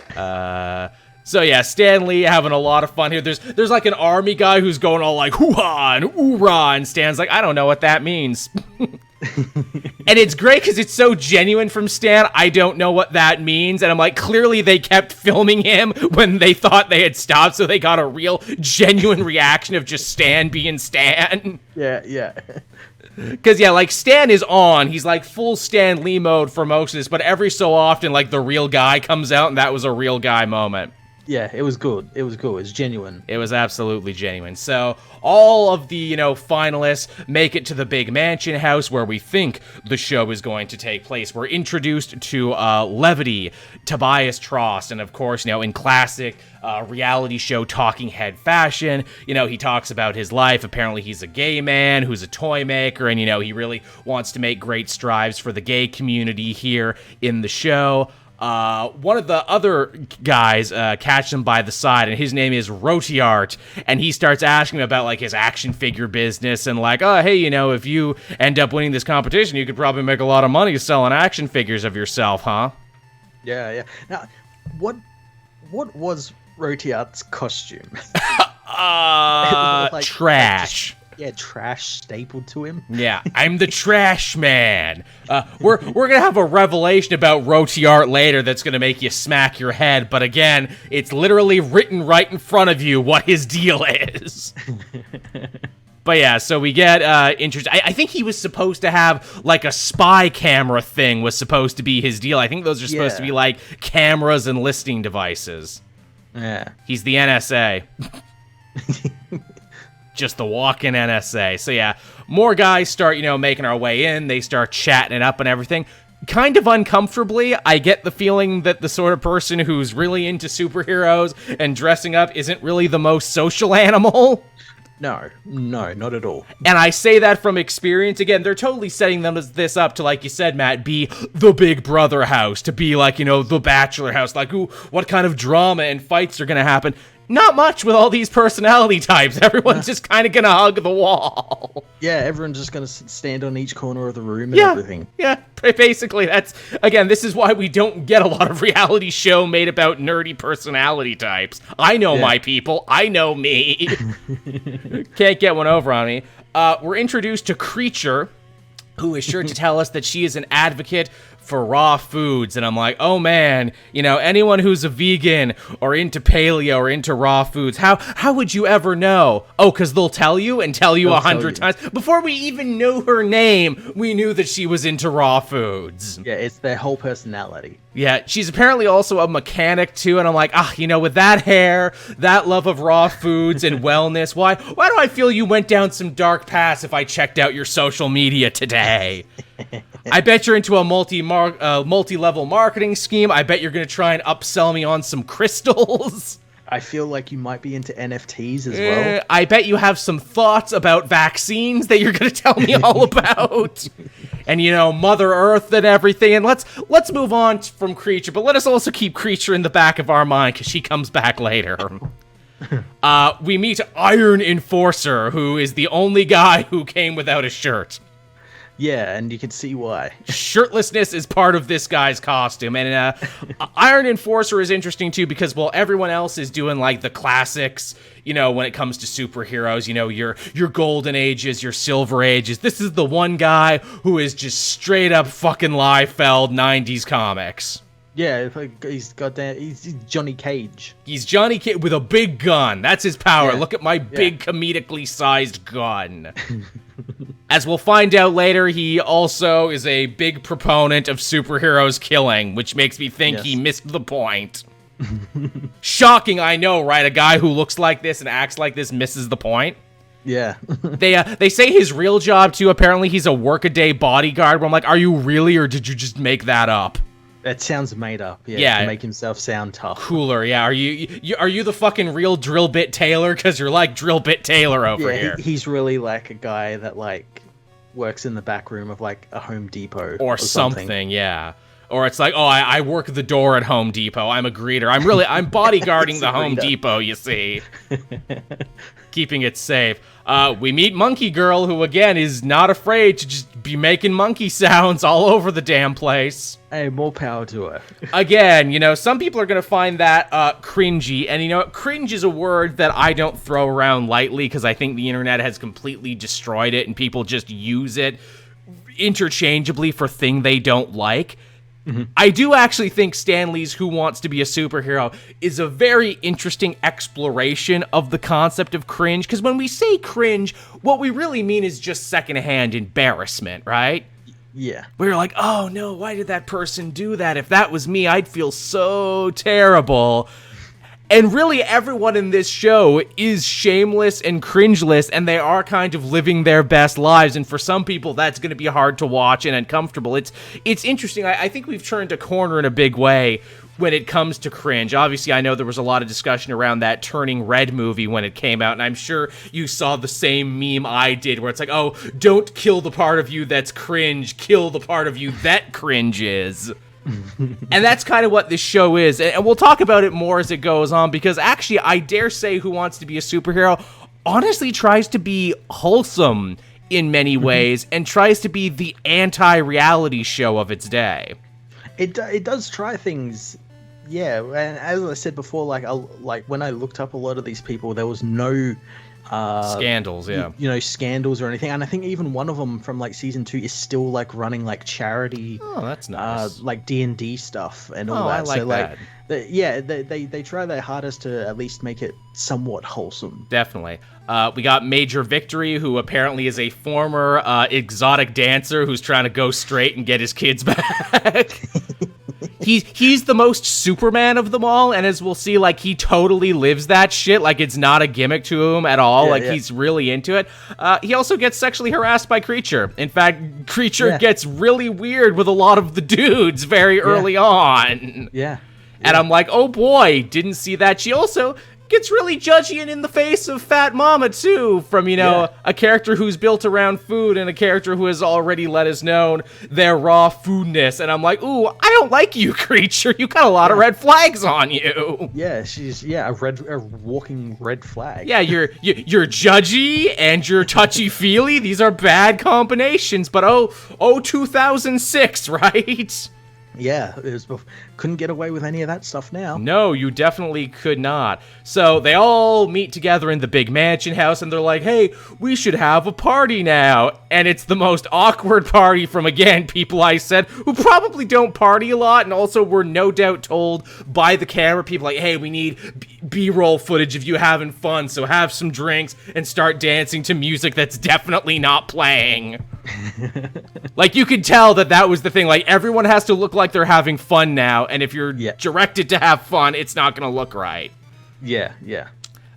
So yeah, Stan Lee having a lot of fun here. There's like an army guy who's going all like hoo-ha and oorah, and Stan's like, I don't know what that means. And it's great because it's so genuine from Stan. I don't know what that means. And I'm like, clearly they kept filming him when they thought they had stopped, so they got a real genuine reaction of just Stan being Stan. Yeah. Because, yeah, like, Stan is on. He's, like, full Stan Lee mode for most of this, but every so often, like, the real guy comes out, and that was a real guy moment. Yeah, it was good. It was genuine. It was absolutely genuine. So all of the, finalists make it to the big mansion house where we think the show is going to take place. We're introduced to Levity, Tobias Trost, and of course, in classic reality show talking head fashion, he talks about his life. Apparently he's a gay man who's a toy maker, and, he really wants to make great strides for the gay community here in the show. One of the other guys catches him by the side, and his name is Rotiart, and he starts asking him about, like, his action figure business, and like, oh, hey, if you end up winning this competition, you could probably make a lot of money selling action figures of yourself, huh? Yeah. Now, what was Rotiart's costume? Trash. Trash stapled to him. Yeah, I'm the trash man. We're gonna have a revelation about Rotiart later that's gonna make you smack your head, but again, it's literally written right in front of you what his deal is. But yeah, so we get interest. I think he was supposed to have like a spy camera thing was supposed to be his deal. I think those are supposed to be like cameras and listening devices. Yeah. He's the NSA. Just the walk-in NSA. So yeah, more guys start, making our way in. They start chatting it up and everything. Kind of uncomfortably, I get the feeling that the sort of person who's really into superheroes and dressing up isn't really the most social animal. No, not at all. And I say that from experience. Again, they're totally setting this up to, like you said, Matt, be the Big Brother house, to be like, the Bachelor house. Like, ooh, what kind of drama and fights are going to happen? Not much with all these personality types. Everyone's just kind of going to hug the wall. Yeah, everyone's just going to stand on each corner of the room and everything. Yeah, basically, this is why we don't get a lot of reality show made about nerdy personality types. I know my people. I know me. Can't get one over on me. We're introduced to Creature, who is sure to tell us that she is an advocate for raw foods, and I'm like, oh man, anyone who's a vegan or into paleo or into raw foods, how would you ever know? Oh, because they'll tell you 100 times. Before we even knew her name, we knew that she was into raw foods. Yeah, it's their whole personality. Yeah, she's apparently also a mechanic too, and I'm like, with that hair, that love of raw foods and wellness, why do I feel you went down some dark paths if I checked out your social media today? I bet you're into a multi-level marketing scheme. I bet you're going to try and upsell me on some crystals. I feel like you might be into NFTs as well. I bet you have some thoughts about vaccines that you're going to tell me all about. and Mother Earth and everything. And let's move on from Creature, but let us also keep Creature in the back of our mind because she comes back later. We meet Iron Enforcer, who is the only guy who came without a shirt. Yeah, and you can see why. Shirtlessness is part of this guy's costume. And Iron Enforcer is interesting, too, because, well, everyone else is doing, like, the classics, when it comes to superheroes, your golden ages, your silver ages. This is the one guy who is just straight up fucking Liefeld 90s comics. Yeah, he's Johnny Cage. He's Johnny Cage with a big gun. That's his power. Yeah. Look at my big comedically sized gun. As we'll find out later, he also is a big proponent of superheroes killing, which makes me think he missed the point. Shocking, I know, right? A guy who looks like this and acts like this misses the point. Yeah. They say his real job, too, apparently he's a workaday bodyguard, where I'm like, are you really, or did you just make that up? That sounds made up, to make himself sound tough. Cooler, yeah. Are you the fucking real Drill Bit Taylor? Because you're like Drill Bit Taylor over here. He's really like a guy that like works in the back room of like a Home Depot or something. Yeah. Or it's like, I work the door at Home Depot. I'm a greeter. I'm bodyguarding the Home Depot, you see. Keeping it safe. We meet Monkey Girl, who, again, is not afraid to just be making monkey sounds all over the damn place. Hey, more power to her. Again, some people are going to find that cringy. And, cringe is a word that I don't throw around lightly because I think the internet has completely destroyed it and people just use it interchangeably for thing they don't like. Mm-hmm. I do actually think Stan Lee's Who Wants to Be a Superhero is a very interesting exploration of the concept of cringe, because when we say cringe, what we really mean is just secondhand embarrassment, right? Yeah. We're like, oh no, why did that person do that? If that was me, I'd feel so terrible. And really, everyone in this show is shameless and cringeless, and they are kind of living their best lives. And for some people, that's going to be hard to watch and uncomfortable. It's interesting. I think we've turned a corner in a big way when it comes to cringe. Obviously, I know there was a lot of discussion around that Turning Red movie when it came out, and I'm sure you saw the same meme I did, where it's like, oh, don't kill the part of you that's cringe, kill the part of you that cringes. And that's kind of what this show is, and we'll talk about it more as it goes on, because actually I dare say Who Wants to Be a Superhero honestly tries to be wholesome in many ways and tries to be the anti-reality show of its day. It does try things, yeah, and as I said before, like when I looked up a lot of these people, there was no scandals, scandals or anything, and I think even one of them from like season 2 is still like running like charity, that's nice, like D&D stuff and all that. I like that. They try their hardest to at least make it somewhat wholesome. Definitely. We got Major Victory, who apparently is a former exotic dancer who's trying to go straight and get his kids back. He's the most Superman of them all, and as we'll see, like, he totally lives that shit. Like, it's not a gimmick to him at all. He's really into it. He also gets sexually harassed by Creature. In fact, Creature gets really weird with a lot of the dudes very early on. Yeah. And I'm like, oh boy, didn't see that. She also gets really judgy and in the face of Fat Mama, too, from, a character who's built around food and a character who has already let us know their raw foodness. And I'm like, ooh, I don't like you, Creature. You got a lot of red flags on you. Yeah, she's, a walking red flag. Yeah, you're judgy and you're touchy-feely. These are bad combinations, but 2006, right? Yeah, couldn't get away with any of that stuff now. No, you definitely could not. So they all meet together in the big mansion house, and they're like, hey, we should have a party now. And it's the most awkward party from, again, people I said who probably don't party a lot, and also were no doubt told by the camera people like, hey, we need B-roll footage of you having fun, so have some drinks and start dancing to music that's definitely not playing. Like, you could tell that was the thing. Like, everyone has to look like they're having fun now, and if you're directed to have fun, it's not gonna look right. Yeah.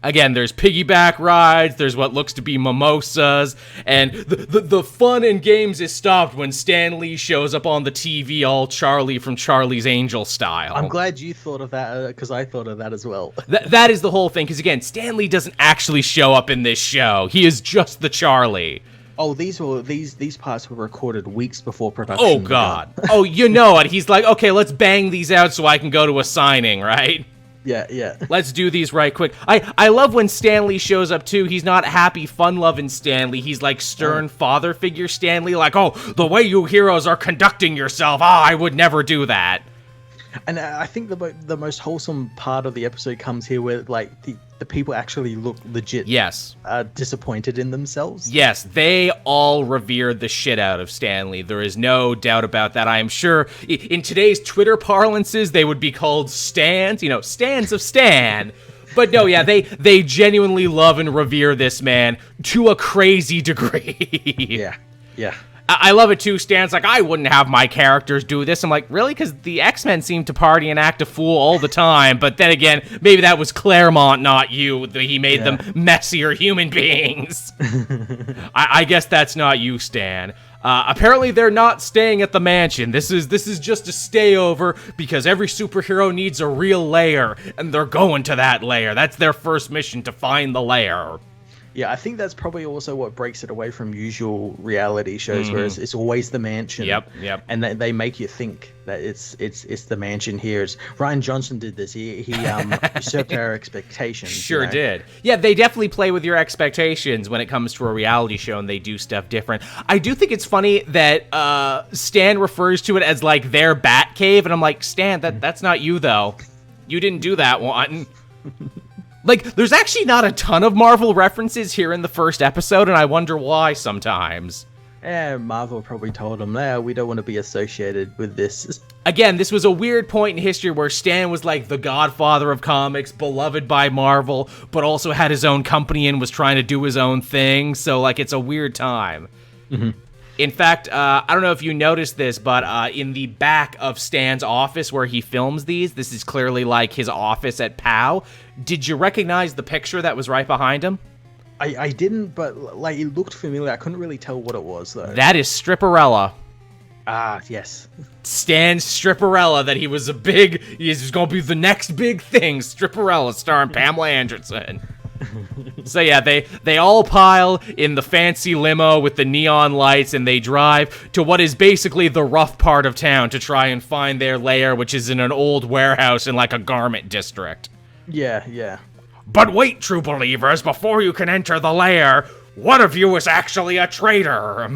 Again, there's piggyback rides, there's what looks to be mimosas, and the fun and games is stopped when Stan Lee shows up on the TV all Charlie from Charlie's Angel style. I'm glad you thought of that, because I thought of that as well. That is the whole thing, because again, Stan Lee doesn't actually show up in this show. He is just the Charlie. Oh, these parts were recorded weeks before production. Oh God. Oh, you know it. He's like, okay, let's bang these out so I can go to a signing, right? Yeah. Let's do these right quick. I love when Stanley shows up too. He's not happy, fun-loving Stanley. He's like stern father figure Stanley. Like, oh, the way you heroes are conducting yourself. I would never do that. And I think the most wholesome part of the episode comes here, where like the people actually look legit. Yes. Disappointed in themselves. Yes, they all revered the shit out of Stanley. There is no doubt about that. I am sure in today's Twitter parlances, they would be called stans, stans of Stan. But no, yeah, they genuinely love and revere this man to a crazy degree. Yeah. I love it too. Stan's like, I wouldn't have my characters do this. I'm like, really? Because the X-Men seem to party and act a fool all the time. But then again, maybe that was Claremont, not you. He made them messier human beings. I guess that's not you, Stan. Apparently, they're not staying at the mansion. This is just a stayover because every superhero needs a real lair, and they're going to that lair. That's their first mission, to find the lair. Yeah, I think that's probably also what breaks it away from usual reality shows, where it's always the mansion. Yep. And they make you think that it's the mansion here. Ryan Johnson did this. He usurped our expectations. Sure did. Yeah, they definitely play with your expectations when it comes to a reality show, and they do stuff different. I do think it's funny that Stan refers to it as like their bat cave, and I'm like, Stan, that's not you though. You didn't do that one. Like, there's actually not a ton of Marvel references here in the first episode, and I wonder why sometimes. Marvel probably told him, we don't want to be associated with this. Again, this was a weird point in history where Stan was like the godfather of comics, beloved by Marvel, but also had his own company and was trying to do his own thing, so, like, it's a weird time. Mm-hmm. In fact, I don't know if you noticed this, but in the back of Stan's office where he films these, this is clearly like his office at POW. Did you recognize the picture that was right behind him? I didn't, but like it looked familiar. I couldn't really tell what it was, though. That is Stripperella. Ah, yes. Stan's Stripperella, that he was he's going to be the next big thing, Stripperella, starring Pamela Anderson. So yeah, they all pile in the fancy limo with the neon lights, and they drive to what is basically the rough part of town to try and find their lair, which is in an old warehouse in like a garment district. Yeah. But wait, true believers, before you can enter the lair, one of you is actually a traitor.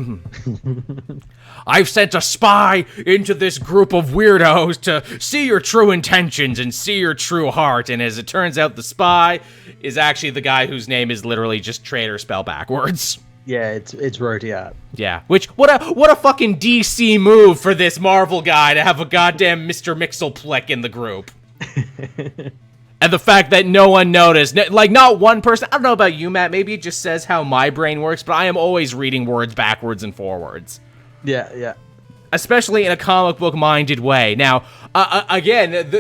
I've sent a spy into this group of weirdos to see your true intentions and see your true heart. And as it turns out, the spy is actually the guy whose name is literally just traitor spelled backwards. Yeah, it's Rodiat. Yeah, which, what a fucking DC move for this Marvel guy to have a goddamn Mr. Mixelplick in the group. And the fact that no one noticed, like not one person, I don't know about you, Matt, maybe it just says how my brain works, but I am always reading words backwards and forwards. Yeah. Especially in a comic book minded way. Now, again,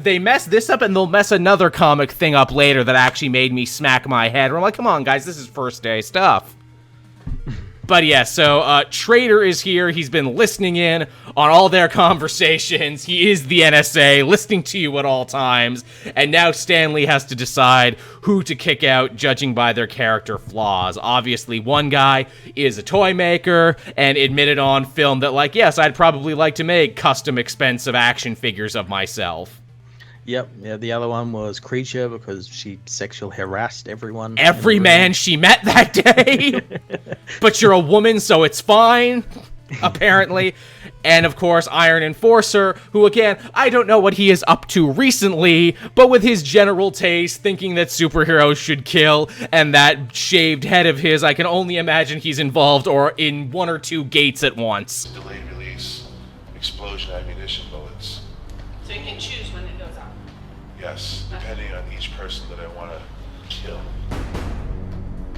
they mess this up and they'll mess another comic thing up later that actually made me smack my head. Where I'm like, come on, guys, this is first day stuff. But yeah, so Trader is here. He's been listening in on all their conversations. He is the NSA, listening to you at all times. And now Stanley has to decide who to kick out, judging by their character flaws. Obviously, one guy is a toy maker and admitted on film that, like, yes, I'd probably like to make custom expensive action figures of myself. Yep. Yeah, the other one was Creature because she sexually harassed everyone. Every man she met that day. But you're a woman, so it's fine, apparently. And, of course, Iron Enforcer, who, again, I don't know what he is up to recently, but with his general taste, thinking that superheroes should kill, and that shaved head of his, I can only imagine he's involved or in one or two gates at once. Delayed release, explosion ammunition bullets. So you can choose when it goes out. Yes, depending on each person that I want to kill.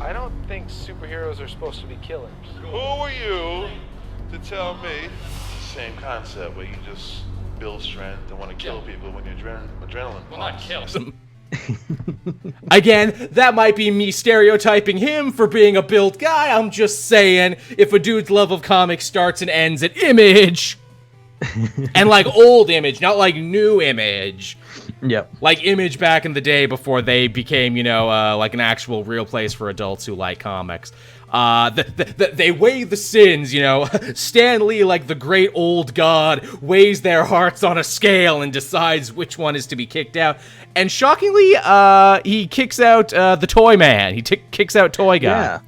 I don't think superheroes are supposed to be killers. Who are you to tell me? Same concept where you just build strength and want to kill people when your adrenaline Well, not kill. Again, that might be me stereotyping him for being a built guy. I'm just saying, if a dude's love of comics starts and ends at Image, and like old Image, not like new Image, Yep. Like Image back in the day before they became, like an actual real place for adults who like comics. They weigh the sins, Stan Lee, like the great old god, weighs their hearts on a scale and decides which one is to be kicked out. And shockingly, he kicks out the Toy Man. He kicks out Toy Guy.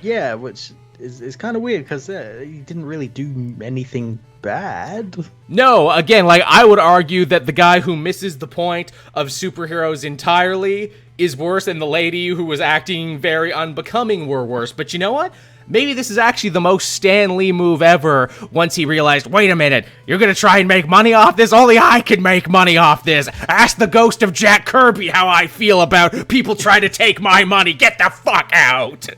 Yeah, which is kind of weird because he didn't really do anything bad. No, again, like I would argue that the guy who misses the point of superheroes entirely is worse, and the lady who was acting very unbecoming were worse. But you know what? Maybe this is actually the most Stan Lee move ever once he realized, wait a minute, you're gonna try and make money off this? Only I can make money off this. Ask the ghost of Jack Kirby how I feel about people trying to take my money. Get the fuck out.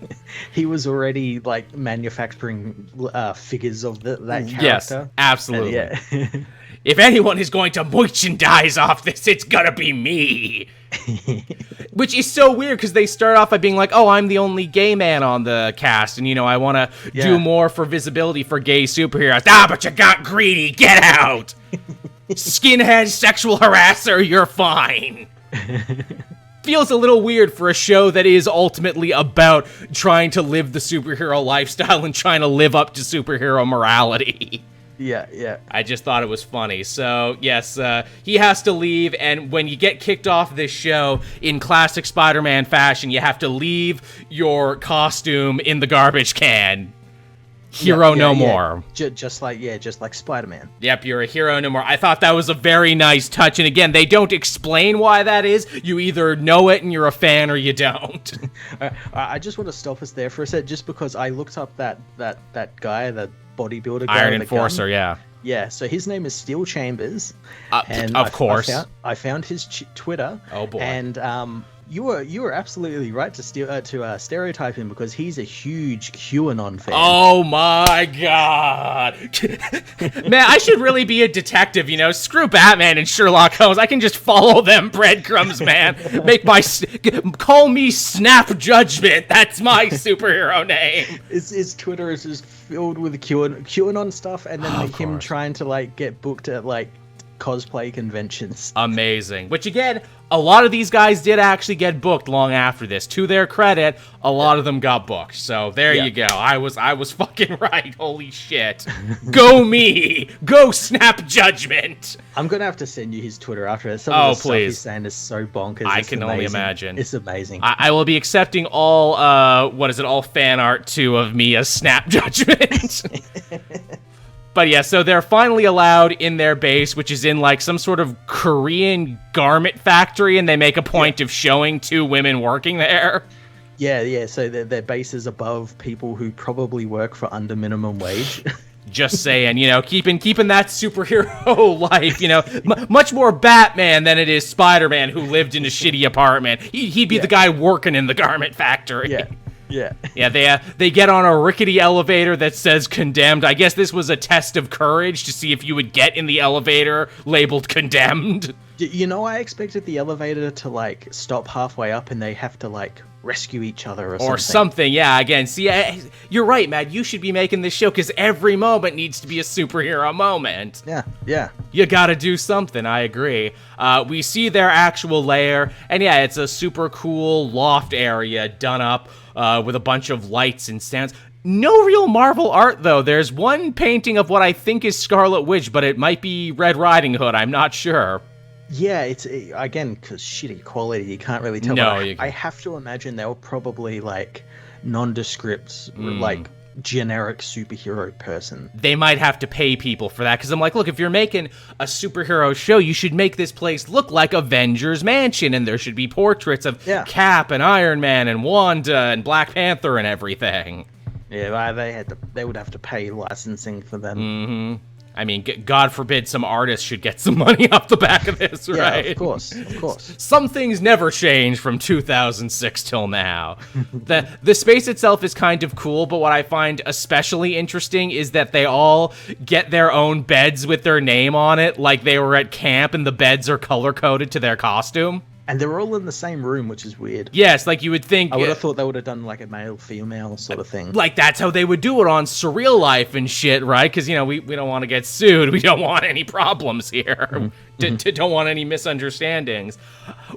He was already, like, manufacturing figures of that character. Yes, absolutely. And, If anyone is going to merchandise off this, it's gonna be me. Which is so weird, because they start off by being like, oh, I'm the only gay man on the cast, and, I want to do more for visibility for gay superheroes. But you got greedy. Get out. Skinhead, sexual harasser, you're fine. Feels a little weird for a show that is ultimately about trying to live the superhero lifestyle and trying to live up to superhero morality. Yeah. I just thought it was funny. So, yes, he has to leave, and when you get kicked off this show, in classic Spider-Man fashion, you have to leave your costume in the garbage can. Hero no more. Just like Spider-Man. Yep, you're a hero no more. I thought that was a very nice touch, and again, they don't explain why that is. You either know it and you're a fan, or you don't. I just want to stop us there for a sec, just because I looked up that guy, the bodybuilder guy. Iron Enforcer, yeah. Yeah, so his name is Steel Chambers. And of course. I found his Twitter. Oh, boy. And you were absolutely right to stereotype him, because he's a huge QAnon fan. Oh my god. Man, I should really be a detective, Screw Batman and Sherlock Holmes. I can just follow them breadcrumbs, man. Call me Snap Judgment. That's my superhero name. His Twitter is just filled with QAnon stuff, and then him trying to, like, get booked at, like, cosplay conventions. Amazing. Which, again, a lot of these guys did actually get booked long after this. To their credit, a lot of them got booked. So there you go. I was fucking right. Holy shit. Go me. Go Snap Judgment. I'm gonna have to send you his Twitter after this. Some of the stuff please. He's saying is so bonkers. I can only imagine. It's amazing. I will be accepting all all fan art too of me as Snap Judgment. But yeah, so they're finally allowed in their base, which is in, like, some sort of Korean garment factory, and they make a point of showing two women working there. Yeah, so their base is above people who probably work for under minimum wage. Just saying, keeping that superhero life, much more Batman than it is Spider-Man, who lived in a shitty apartment. He'd be the guy working in the garment factory. Yeah, they get on a rickety elevator that says condemned. I guess this was a test of courage to see if you would get in the elevator labeled condemned. I expected the elevator to, like, stop halfway up and they have to, like, rescue each other or something. Or something, yeah. Again, see, you're right, Matt. You should be making this show, because every moment needs to be a superhero moment. Yeah. You gotta do something, I agree. We see their actual lair, and yeah, it's a super cool loft area done up with a bunch of lights and stands. No real Marvel art, though. There's one painting of what I think is Scarlet Witch, but it might be Red Riding Hood. I'm not sure. Yeah, it's, again, because shitty quality, you can't really tell. No, I have to imagine they were probably, like, nondescript, like, generic superhero person. They might have to pay people for that, because I'm like, look, if you're making a superhero show, you should make this place look like Avengers Mansion, and there should be portraits of Cap and Iron Man and Wanda and Black Panther and everything. Yeah, they would have to pay licensing for them. Mm-hmm. I mean, God forbid some artist should get some money off the back of this, right? Yeah, of course. Some things never change from 2006 till now. The space itself is kind of cool, but what I find especially interesting is that they all get their own beds with their name on it, like they were at camp and the beds are color-coded to their costume. And they're all in the same room, which is weird. Yes, like you would think. I would have thought they would have done like a male-female sort of thing. Like that's how they would do it on Surreal Life and shit, right? Because, we don't want to get sued. We don't want any problems here. Don't want any misunderstandings.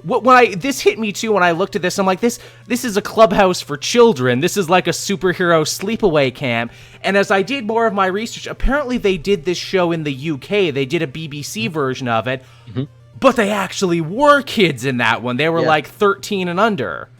This hit me too when I looked at this. I'm like, this is a clubhouse for children. This is like a superhero sleepaway camp. And as I did more of my research, apparently they did this show in the UK. They did a BBC version of it. But they actually were kids in that one. They were like 13 and under.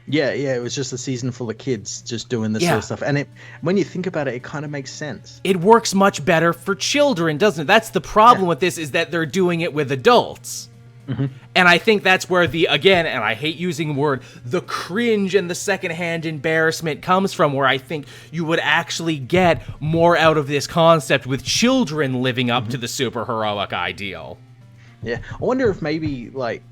Yeah, it was just a season full of kids just doing this sort of stuff. And when you think about it, it kind of makes sense. It works much better for children, doesn't it? That's the problem with this, is that they're doing it with adults. And I think that's where and I hate using the word, the cringe and the secondhand embarrassment comes from, where I think you would actually get more out of this concept with children living up to the superheroic ideal. Yeah, I wonder if maybe like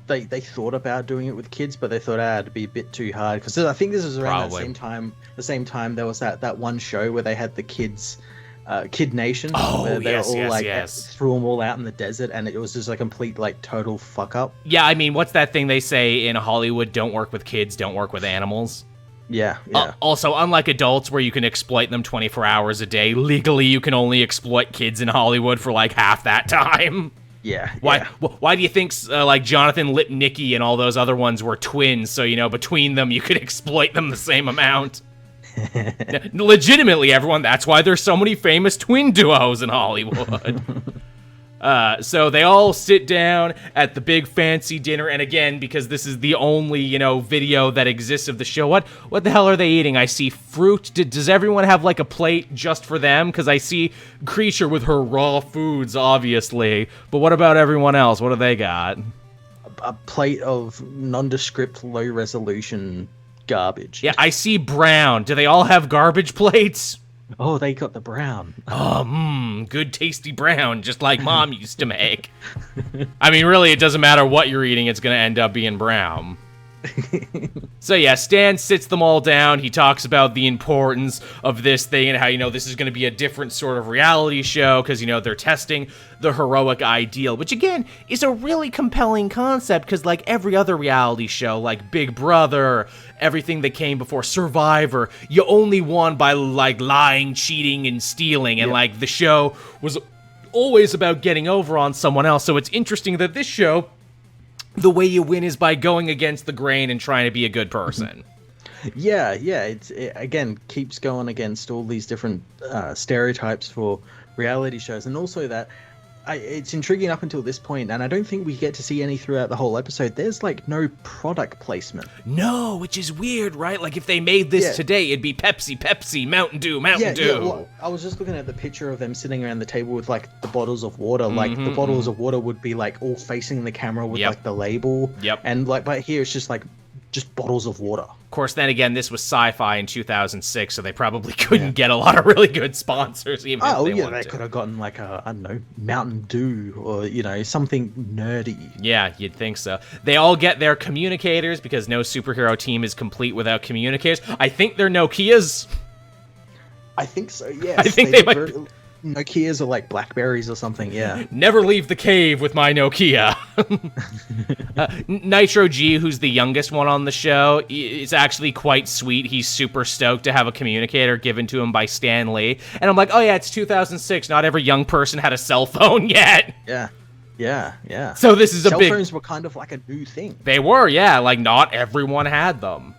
they thought about doing it with kids, but they thought it'd be a bit too hard, because I think this was around the same time there was that one show where they had the kids, Kid Nation, where they were all threw them all out in the desert, and it was just a complete like total fuck up. Yeah, I mean, what's that thing they say in Hollywood? Don't work with kids, don't work with animals. Yeah. Also, unlike adults where you can exploit them 24 hours a day, legally you can only exploit kids in Hollywood for like half that time. Yeah. Why do you think like Jonathan Lipnicki and all those other ones were twins? So, between them you could exploit them the same amount. Legitimately, everyone, that's why there's so many famous twin duos in Hollywood. So they all sit down at the big fancy dinner, and again, because this is the only, video that exists of the show, what the hell are they eating? I see fruit. Does everyone have like a plate just for them? Because I see Creature with her raw foods, obviously, but what about everyone else? What do they got? A plate of nondescript, low-resolution garbage. Yeah, I see brown. Do they all have garbage plates? Oh, they got the brown. Good tasty brown, just like Mom used to make. I mean, really, it doesn't matter what you're eating, it's going to end up being brown. So yeah, Stan sits them all down. He talks about the importance of this thing and how, this is going to be a different sort of reality show because, they're testing the heroic ideal, which again is a really compelling concept because like every other reality show, like Big Brother, everything that came before, Survivor, you only won by like lying, cheating, and stealing. And like the show was always about getting over on someone else. So it's interesting that this show, the way you win is by going against the grain and trying to be a good person. Yeah, it again keeps going against all these different stereotypes for reality shows, and also that it's intriguing up until this point, and I don't think we get to see any throughout the whole episode. There's like no product placement. No, which is weird, right? Like if they made this today, it'd be Pepsi, Mountain Dew. Yeah, well, I was just looking at the picture of them sitting around the table with like the bottles of water. Like the bottles of water would be like all facing the camera with like the label. And like, but here it's just like bottles of water. Of course, then again, this was Sci-Fi in 2006, so they probably couldn't get a lot of really good sponsors. Even if they wanted they to. could have gotten like a, I don't know, Mountain Dew or something nerdy. Yeah, you'd think so. They all get their communicators because no superhero team is complete without communicators. I think they're Nokias. I think so. Yes, I think they might. Nokias are like Blackberries or something, yeah. Never leave the cave with my Nokia. Nitro G, who's the youngest one on the show, is actually quite sweet. He's super stoked to have a communicator given to him by Stan Lee. And I'm like, oh yeah, it's 2006. Not every young person had a cell phone yet. Yeah. So this is cell phones were kind of like a new thing. They were, yeah. Like not everyone had them.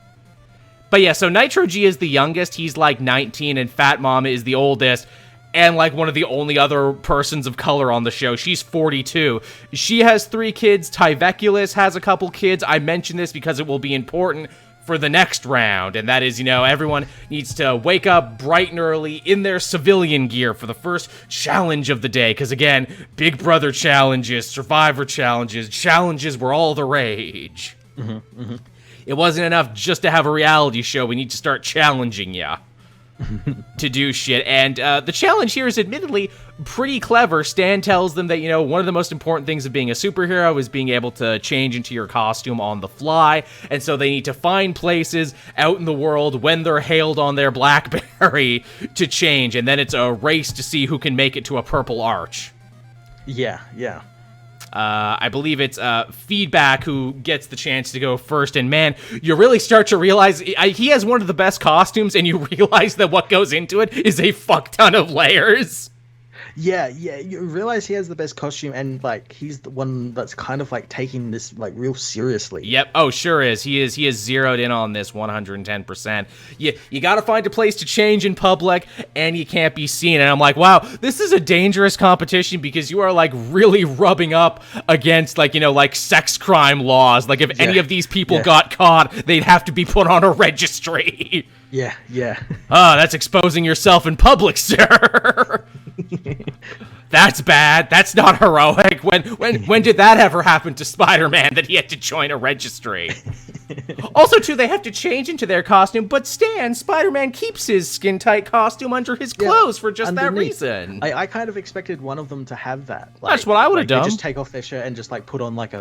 But yeah, so Nitro G is the youngest. He's like 19, and Fat Mama is the oldest. And like one of the only other persons of color on the show. She's 42. She has 3 kids. Tyvekulus has a couple kids. I mention this because it will be important for the next round. And that is, everyone needs to wake up bright and early in their civilian gear for the first challenge of the day. Because again, Big Brother challenges, Survivor challenges were all the rage. It wasn't enough just to have a reality show. We need to start challenging ya. To do shit. And the challenge here is admittedly pretty clever. Stan tells them that, one of the most important things of being a superhero is being able to change into your costume on the fly. And so they need to find places out in the world when they're hailed on their BlackBerry to change. And then it's a race to see who can make it to a purple arch. Yeah. I believe it's Feedback who gets the chance to go first. And man, you really start to realize he has one of the best costumes, and you realize that what goes into it is a fuck ton of layers. Yeah, you realize he has the best costume, and like he's the one that's kind of like taking this like real seriously. Yep. Oh, sure is. He is zeroed in on this 110%. You got to find a place to change in public, and you can't be seen. And I'm like, wow, this is a dangerous competition because you are like really rubbing up against like sex crime laws. Like if any of these people got caught, they'd have to be put on a registry. Yeah. That's exposing yourself in public, sir. That's bad. That's not heroic. When did that ever happen to Spider-Man that he had to join a registry? Also, too, they have to change into their costume, but Spider-Man keeps his skin-tight costume under his clothes for just underneath. That reason. I kind of expected one of them to have that. That's what I would have done. Just take off their shirt and just like put on like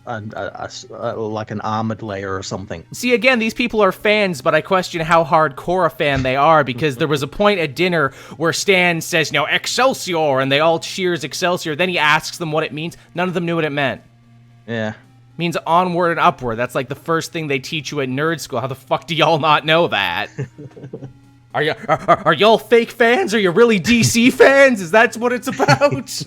like an armored layer or something. See, again, these people are fans, but I question how hardcore a fan they are, because there was a point at dinner where Stan says, Excelsior, and they all cheers Excelsior. Then he asks them what it means. None of them knew what it meant. Yeah. It means onward and upward. That's like the first thing they teach you at nerd school. How the fuck do y'all not know that? Are y'all fake fans? Are you really DC fans? Is that what it's about?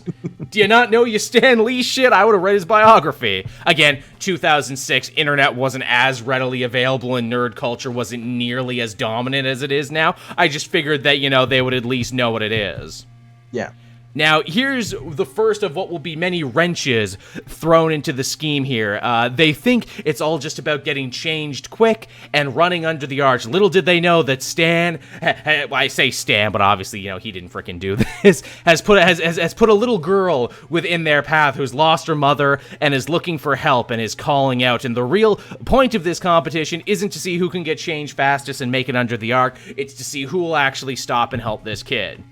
Do you not know you Stan Lee shit? I would have read his biography. Again, 2006, internet wasn't as readily available and nerd culture wasn't nearly as dominant as it is now. I just figured that, they would at least know what it is. Yeah. Now, here's the first of what will be many wrenches thrown into the scheme here. They think it's all just about getting changed quick and running under the arch. Little did they know that Stan, I say Stan, but obviously, he didn't frickin' do this, has put a little girl within their path who's lost her mother and is looking for help and is calling out. And the real point of this competition isn't to see who can get changed fastest and make it under the arc. It's to see who will actually stop and help this kid.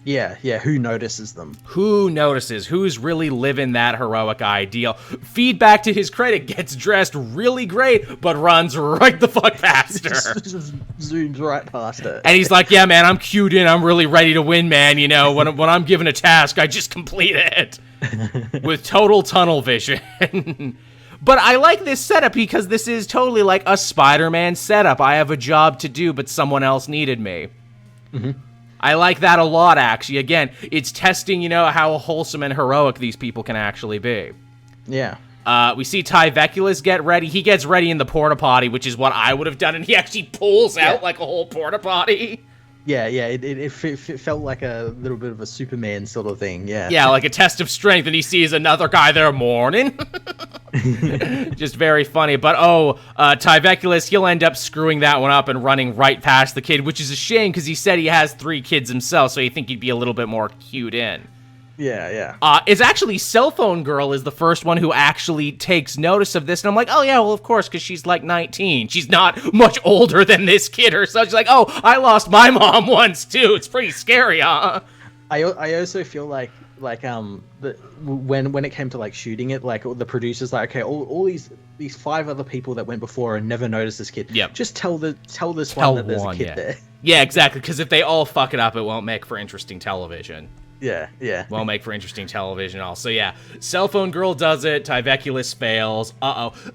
Yeah, who notices them? Who notices? Who's really living that heroic ideal? Feedback, to his credit, gets dressed really great, but runs right the fuck past her. just zooms right past her. And he's like, yeah, man, I'm cued in. I'm really ready to win, man. When I'm given a task, I just complete it. With total tunnel vision. But I like this setup because this is totally like a Spider-Man setup. I have a job to do, but someone else needed me. Mm-hmm. I like that a lot, actually. Again, it's testing, how wholesome and heroic these people can actually be. Yeah. We see Tyvekulus get ready. He gets ready in the porta potty, which is what I would have done, and he actually pulls out like a whole porta potty. Yeah, it felt like a little bit of a Superman sort of thing, yeah. Yeah, like a test of strength, and he sees another guy there, morning. Just very funny. But, Tyvekulus, he'll end up screwing that one up and running right past the kid, which is a shame, because he said he has 3 kids himself, so you think he'd be a little bit more cued in. Yeah. It's actually Cell Phone Girl is the first one who actually takes notice of this. And I'm like, oh, yeah, well, of course, because she's like 19. She's not much older than this kid herself. She's like, oh, I lost my mom once, too. It's pretty scary, huh? I also feel like when it came to like shooting it, like the producers like, okay, all these 5 other people that went before and never noticed this kid. Yep. Just tell this one that there's a kid there. Yeah, exactly. Because if they all fuck it up, it won't make for interesting television. Yeah. Won't make for interesting television also. Yeah, Cell Phone Girl does it. Tyvekulus fails.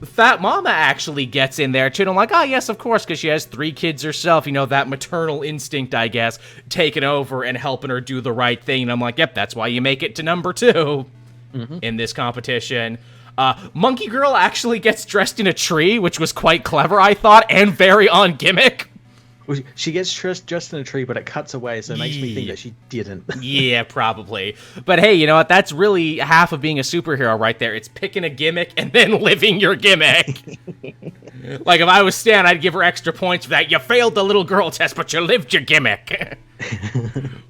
Fat Mama actually gets in there too. And I'm like, oh yes, of course, because she has 3 kids herself. That maternal instinct, I guess, taking over and helping her do the right thing. And I'm like, yep, that's why you make it to number 2 in this competition. Monkey Girl actually gets dressed in a tree, which was quite clever, I thought, and very on gimmick. She gets dressed in a tree, but it cuts away, so it makes me think that she didn't. Yeah, probably. But hey, you know what? That's really half of being a superhero right there. It's picking a gimmick and then living your gimmick. Like, if I was Stan, I'd give her extra points for that. You failed the little girl test, but you lived your gimmick.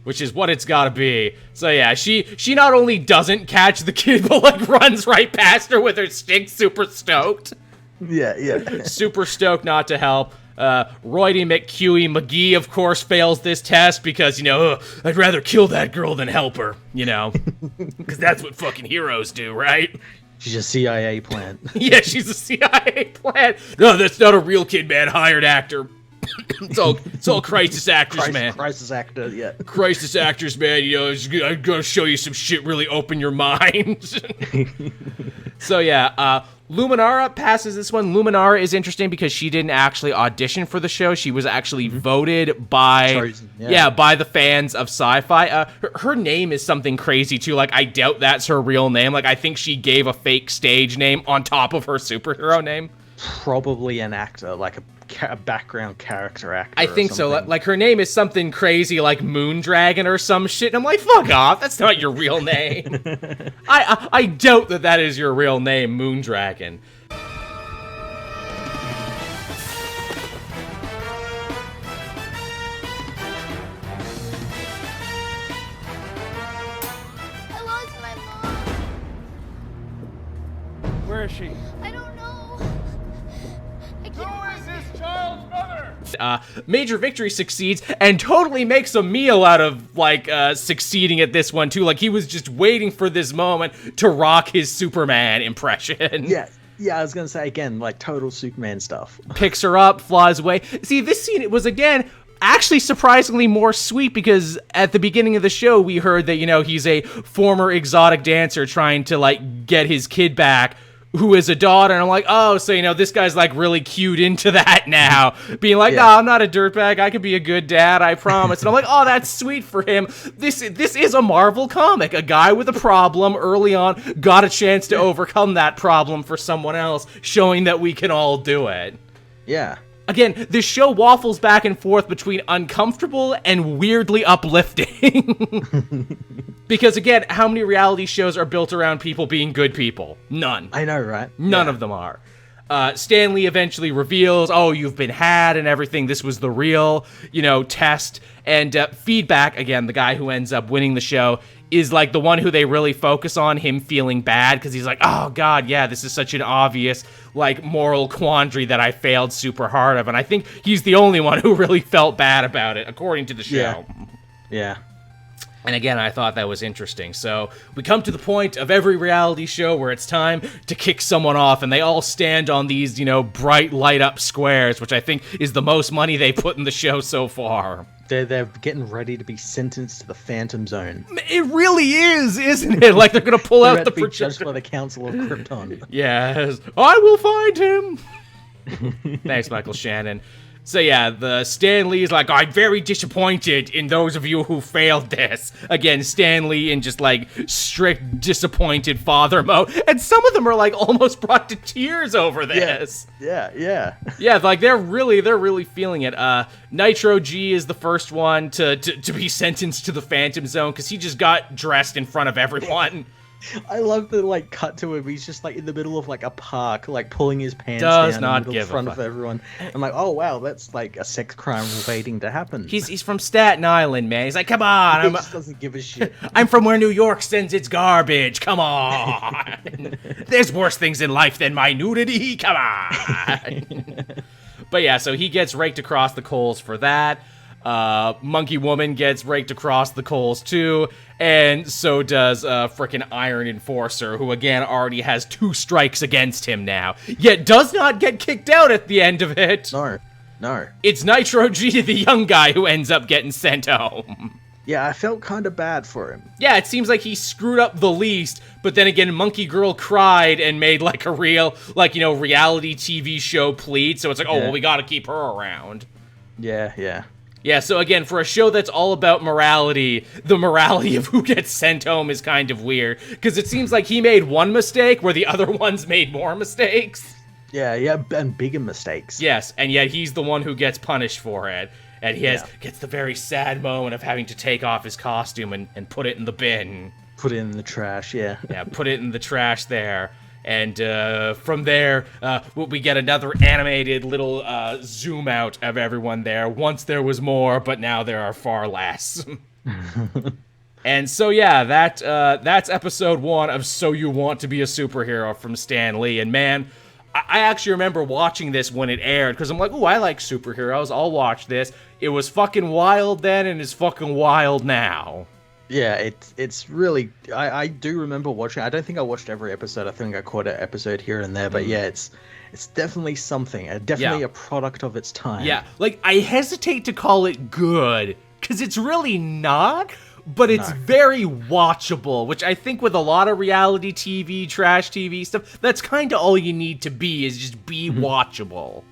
Which is what it's gotta be. So yeah, she not only doesn't catch the kid, but like runs right past her with her stick, super stoked. Yeah. Super stoked not to help. Roydie McGee, of course, fails this test because, I'd rather kill that girl than help her, because that's what fucking heroes do, right? She's a CIA plant. Yeah, she's a CIA plant. No, that's not a real kid, man. Hired actor. It's all crisis actors, man. Crisis actor, yeah. Crisis actors, man. You know, I'm gonna show you some shit. Really open your mind. So yeah, Luminara passes this one. Luminara is interesting because she didn't actually audition for the show. She was actually voted by Chosen, by the fans of sci-fi. Her name is something crazy too. Like, I doubt that's her real name. Like, I think she gave a fake stage name on top of her superhero name. Probably an actor, like a background character actor. I think so. Like, her name is something crazy like Moondragon or some shit. And I'm like, fuck off. That's not your real name. I doubt that is your real name, Moondragon. I lost my mom. Where is she? I don't know. I can't find her. This child's mother! Major Victory succeeds and totally makes a meal out of, like, succeeding at this one, too. Like, he was just waiting for this moment to rock his Superman impression. Yeah, I was gonna say, again, like, total Superman stuff. Picks her up, flies away. See, this scene, it was, again, actually surprisingly more sweet, because at the beginning of the show, we heard that, you know, he's a former exotic dancer trying to, like, get his kid back, who is a daughter, and I'm like, oh, so, you know, this guy's, like, really cued into that now, being like, no, I'm not a dirtbag, I could be a good dad, I promise, and I'm like, oh, that's sweet for him. This is a Marvel comic. A guy with a problem early on got a chance to overcome that problem for someone else, showing that we can all do it. Yeah. Again, this show waffles back and forth between uncomfortable and weirdly uplifting. Because, again, how many reality shows are built around people being good people? None. I know, right? None of them are. Stanley eventually reveals, oh, you've been had and everything. This was the real, you know, test. And Feedback, again, the guy who ends up winning the show, is like the one who they really focus on, him feeling bad, because he's like, oh god, yeah, this is such an obvious, like, moral quandary that I failed super hard of, and I think he's the only one who really felt bad about it, according to the show. Yeah. And again, I thought that was interesting. So we come to the point of every reality show where it's time to kick someone off, and they all stand on these, you know, bright light-up squares, which I think is the most money they put in the show so far. They're getting ready to be sentenced to the Phantom Zone. It really is, isn't it? Like, they're gonna pull out the projector. Judged by the Council of Krypton. Yes, I will find him. Thanks, Michael Shannon. So yeah, the Stan Lee's like, I'm very disappointed in those of you who failed this. Again, Stan Lee in just like strict disappointed father mode. And some of them are like almost brought to tears over this. Yeah. Yeah, like they're really feeling it. Nitro G is the first one to be sentenced to the Phantom Zone because he just got dressed in front of everyone. I love the, like, cut to him. He's just, like, in the middle of, like, a park, like, pulling his pants down in front of everyone. I'm like, oh, wow, that's, like, a sex crime waiting to happen. He's from Staten Island, man. He's like, come on. He just doesn't give a shit. I'm from where New York sends its garbage. Come on. There's worse things in life than my nudity. Come on. But, yeah, so he gets raked across the coals for that. Monkey Woman gets raked across the coals too, and so does frickin' Iron Enforcer, who again already has 2 strikes against him now, yet does not get kicked out at the end of it. No. It's Nitro G, the young guy, who ends up getting sent home. Yeah, I felt kind of bad for him. Yeah, it seems like he screwed up the least, but then again, Monkey Girl cried and made like a real, like, you know, reality TV show plead, so it's like, oh, well, we gotta keep her around. Yeah. Yeah, so again, for a show that's all about morality, the morality of who gets sent home is kind of weird. Because it seems like he made one mistake where the other ones made more mistakes. Yeah, and bigger mistakes. Yes, and yet he's the one who gets punished for it. And he gets the very sad moment of having to take off his costume and put it in the bin. Put it in the trash, yeah. Yeah, put it in the trash there. And from there, we get another animated little zoom out of everyone there. Once there was more, but now there are far less. And so, yeah, that's episode 1 of So You Want to Be a Superhero from Stan Lee. And man, I actually remember watching this when it aired, because I'm like, ooh, I like superheroes. I'll watch this. It was fucking wild then, and it's fucking wild now. Yeah, it's really. I do remember watching. I don't think I watched every episode. I think I caught an episode here and there. But yeah, it's definitely something. Definitely a product of its time. Yeah, like I hesitate to call it good because it's really not. But it's very watchable, which I think with a lot of reality TV, trash TV stuff, that's kind of all you need to be, is just be watchable.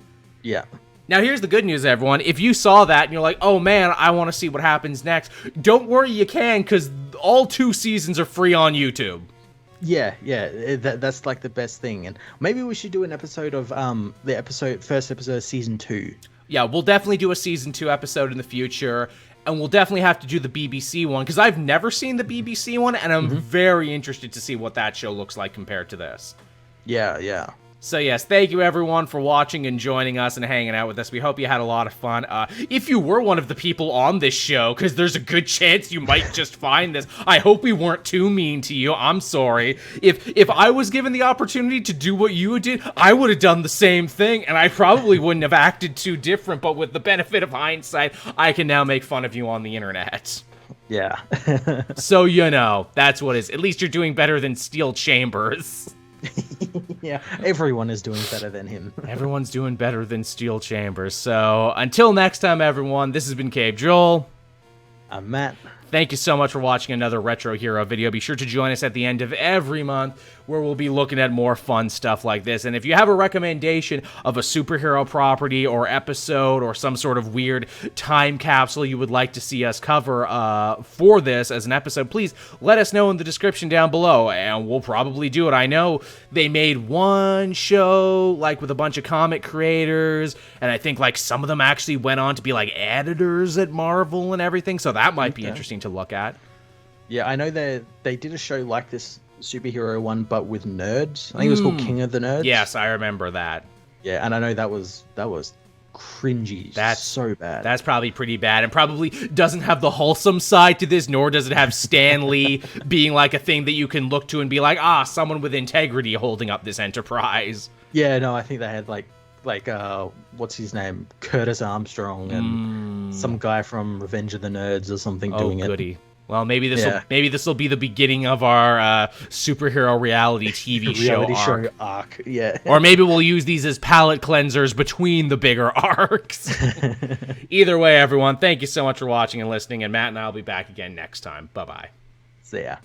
Yeah. Now, here's the good news, everyone. If you saw that and you're like, oh, man, I want to see what happens next, don't worry, you can, because all 2 seasons are free on YouTube. Yeah, that's like the best thing. And maybe we should do an episode of first episode of season 2. Yeah, we'll definitely do a season 2 episode in the future. And we'll definitely have to do the BBC one, because I've never seen the BBC one, and I'm very interested to see what that show looks like compared to this. Yeah. So yes, thank you everyone for watching and joining us and hanging out with us. We hope you had a lot of fun. If you were one of the people on this show, because there's a good chance you might just find this, I hope we weren't too mean to you. I'm sorry. If I was given the opportunity to do what you did, I would have done the same thing, and I probably wouldn't have acted too different, but with the benefit of hindsight, I can now make fun of you on the internet. Yeah. So, that's what it is. At least you're doing better than Steel Chambers. Yeah, everyone is doing better than him. Everyone's doing better than Steel Chambers. So, until next time, everyone, this has been Cabe Joel. I'm Matt. Thank you so much for watching another Retro Hero video. Be sure to join us at the end of every month where we'll be looking at more fun stuff like this. And if you have a recommendation of a superhero property or episode or some sort of weird time capsule you would like to see us cover for this as an episode, please let us know in the description down below, and we'll probably do it. I know they made one show like with a bunch of comic creators, and I think like some of them actually went on to be like editors at Marvel and everything, so that might be interesting to look at. Yeah, I know they did a show like this superhero one, but with nerds. I think it was called King of the Nerds. Yes, I remember that. Yeah, and I know that was cringy. That's so bad. That's probably pretty bad, and probably doesn't have the wholesome side to this, nor does it have Stan Lee being like a thing that you can look to and be like, someone with integrity holding up this enterprise. Yeah, no, I think they had like what's his name, Curtis Armstrong, and some guy from Revenge of the Nerds or something doing it. Oh, goody. Well, maybe this will be the beginning of our superhero reality TV show arc. Yeah. Or maybe we'll use these as palate cleansers between the bigger arcs. Either way, everyone, thank you so much for watching and listening, and Matt and I will be back again next time. Bye-bye. See ya.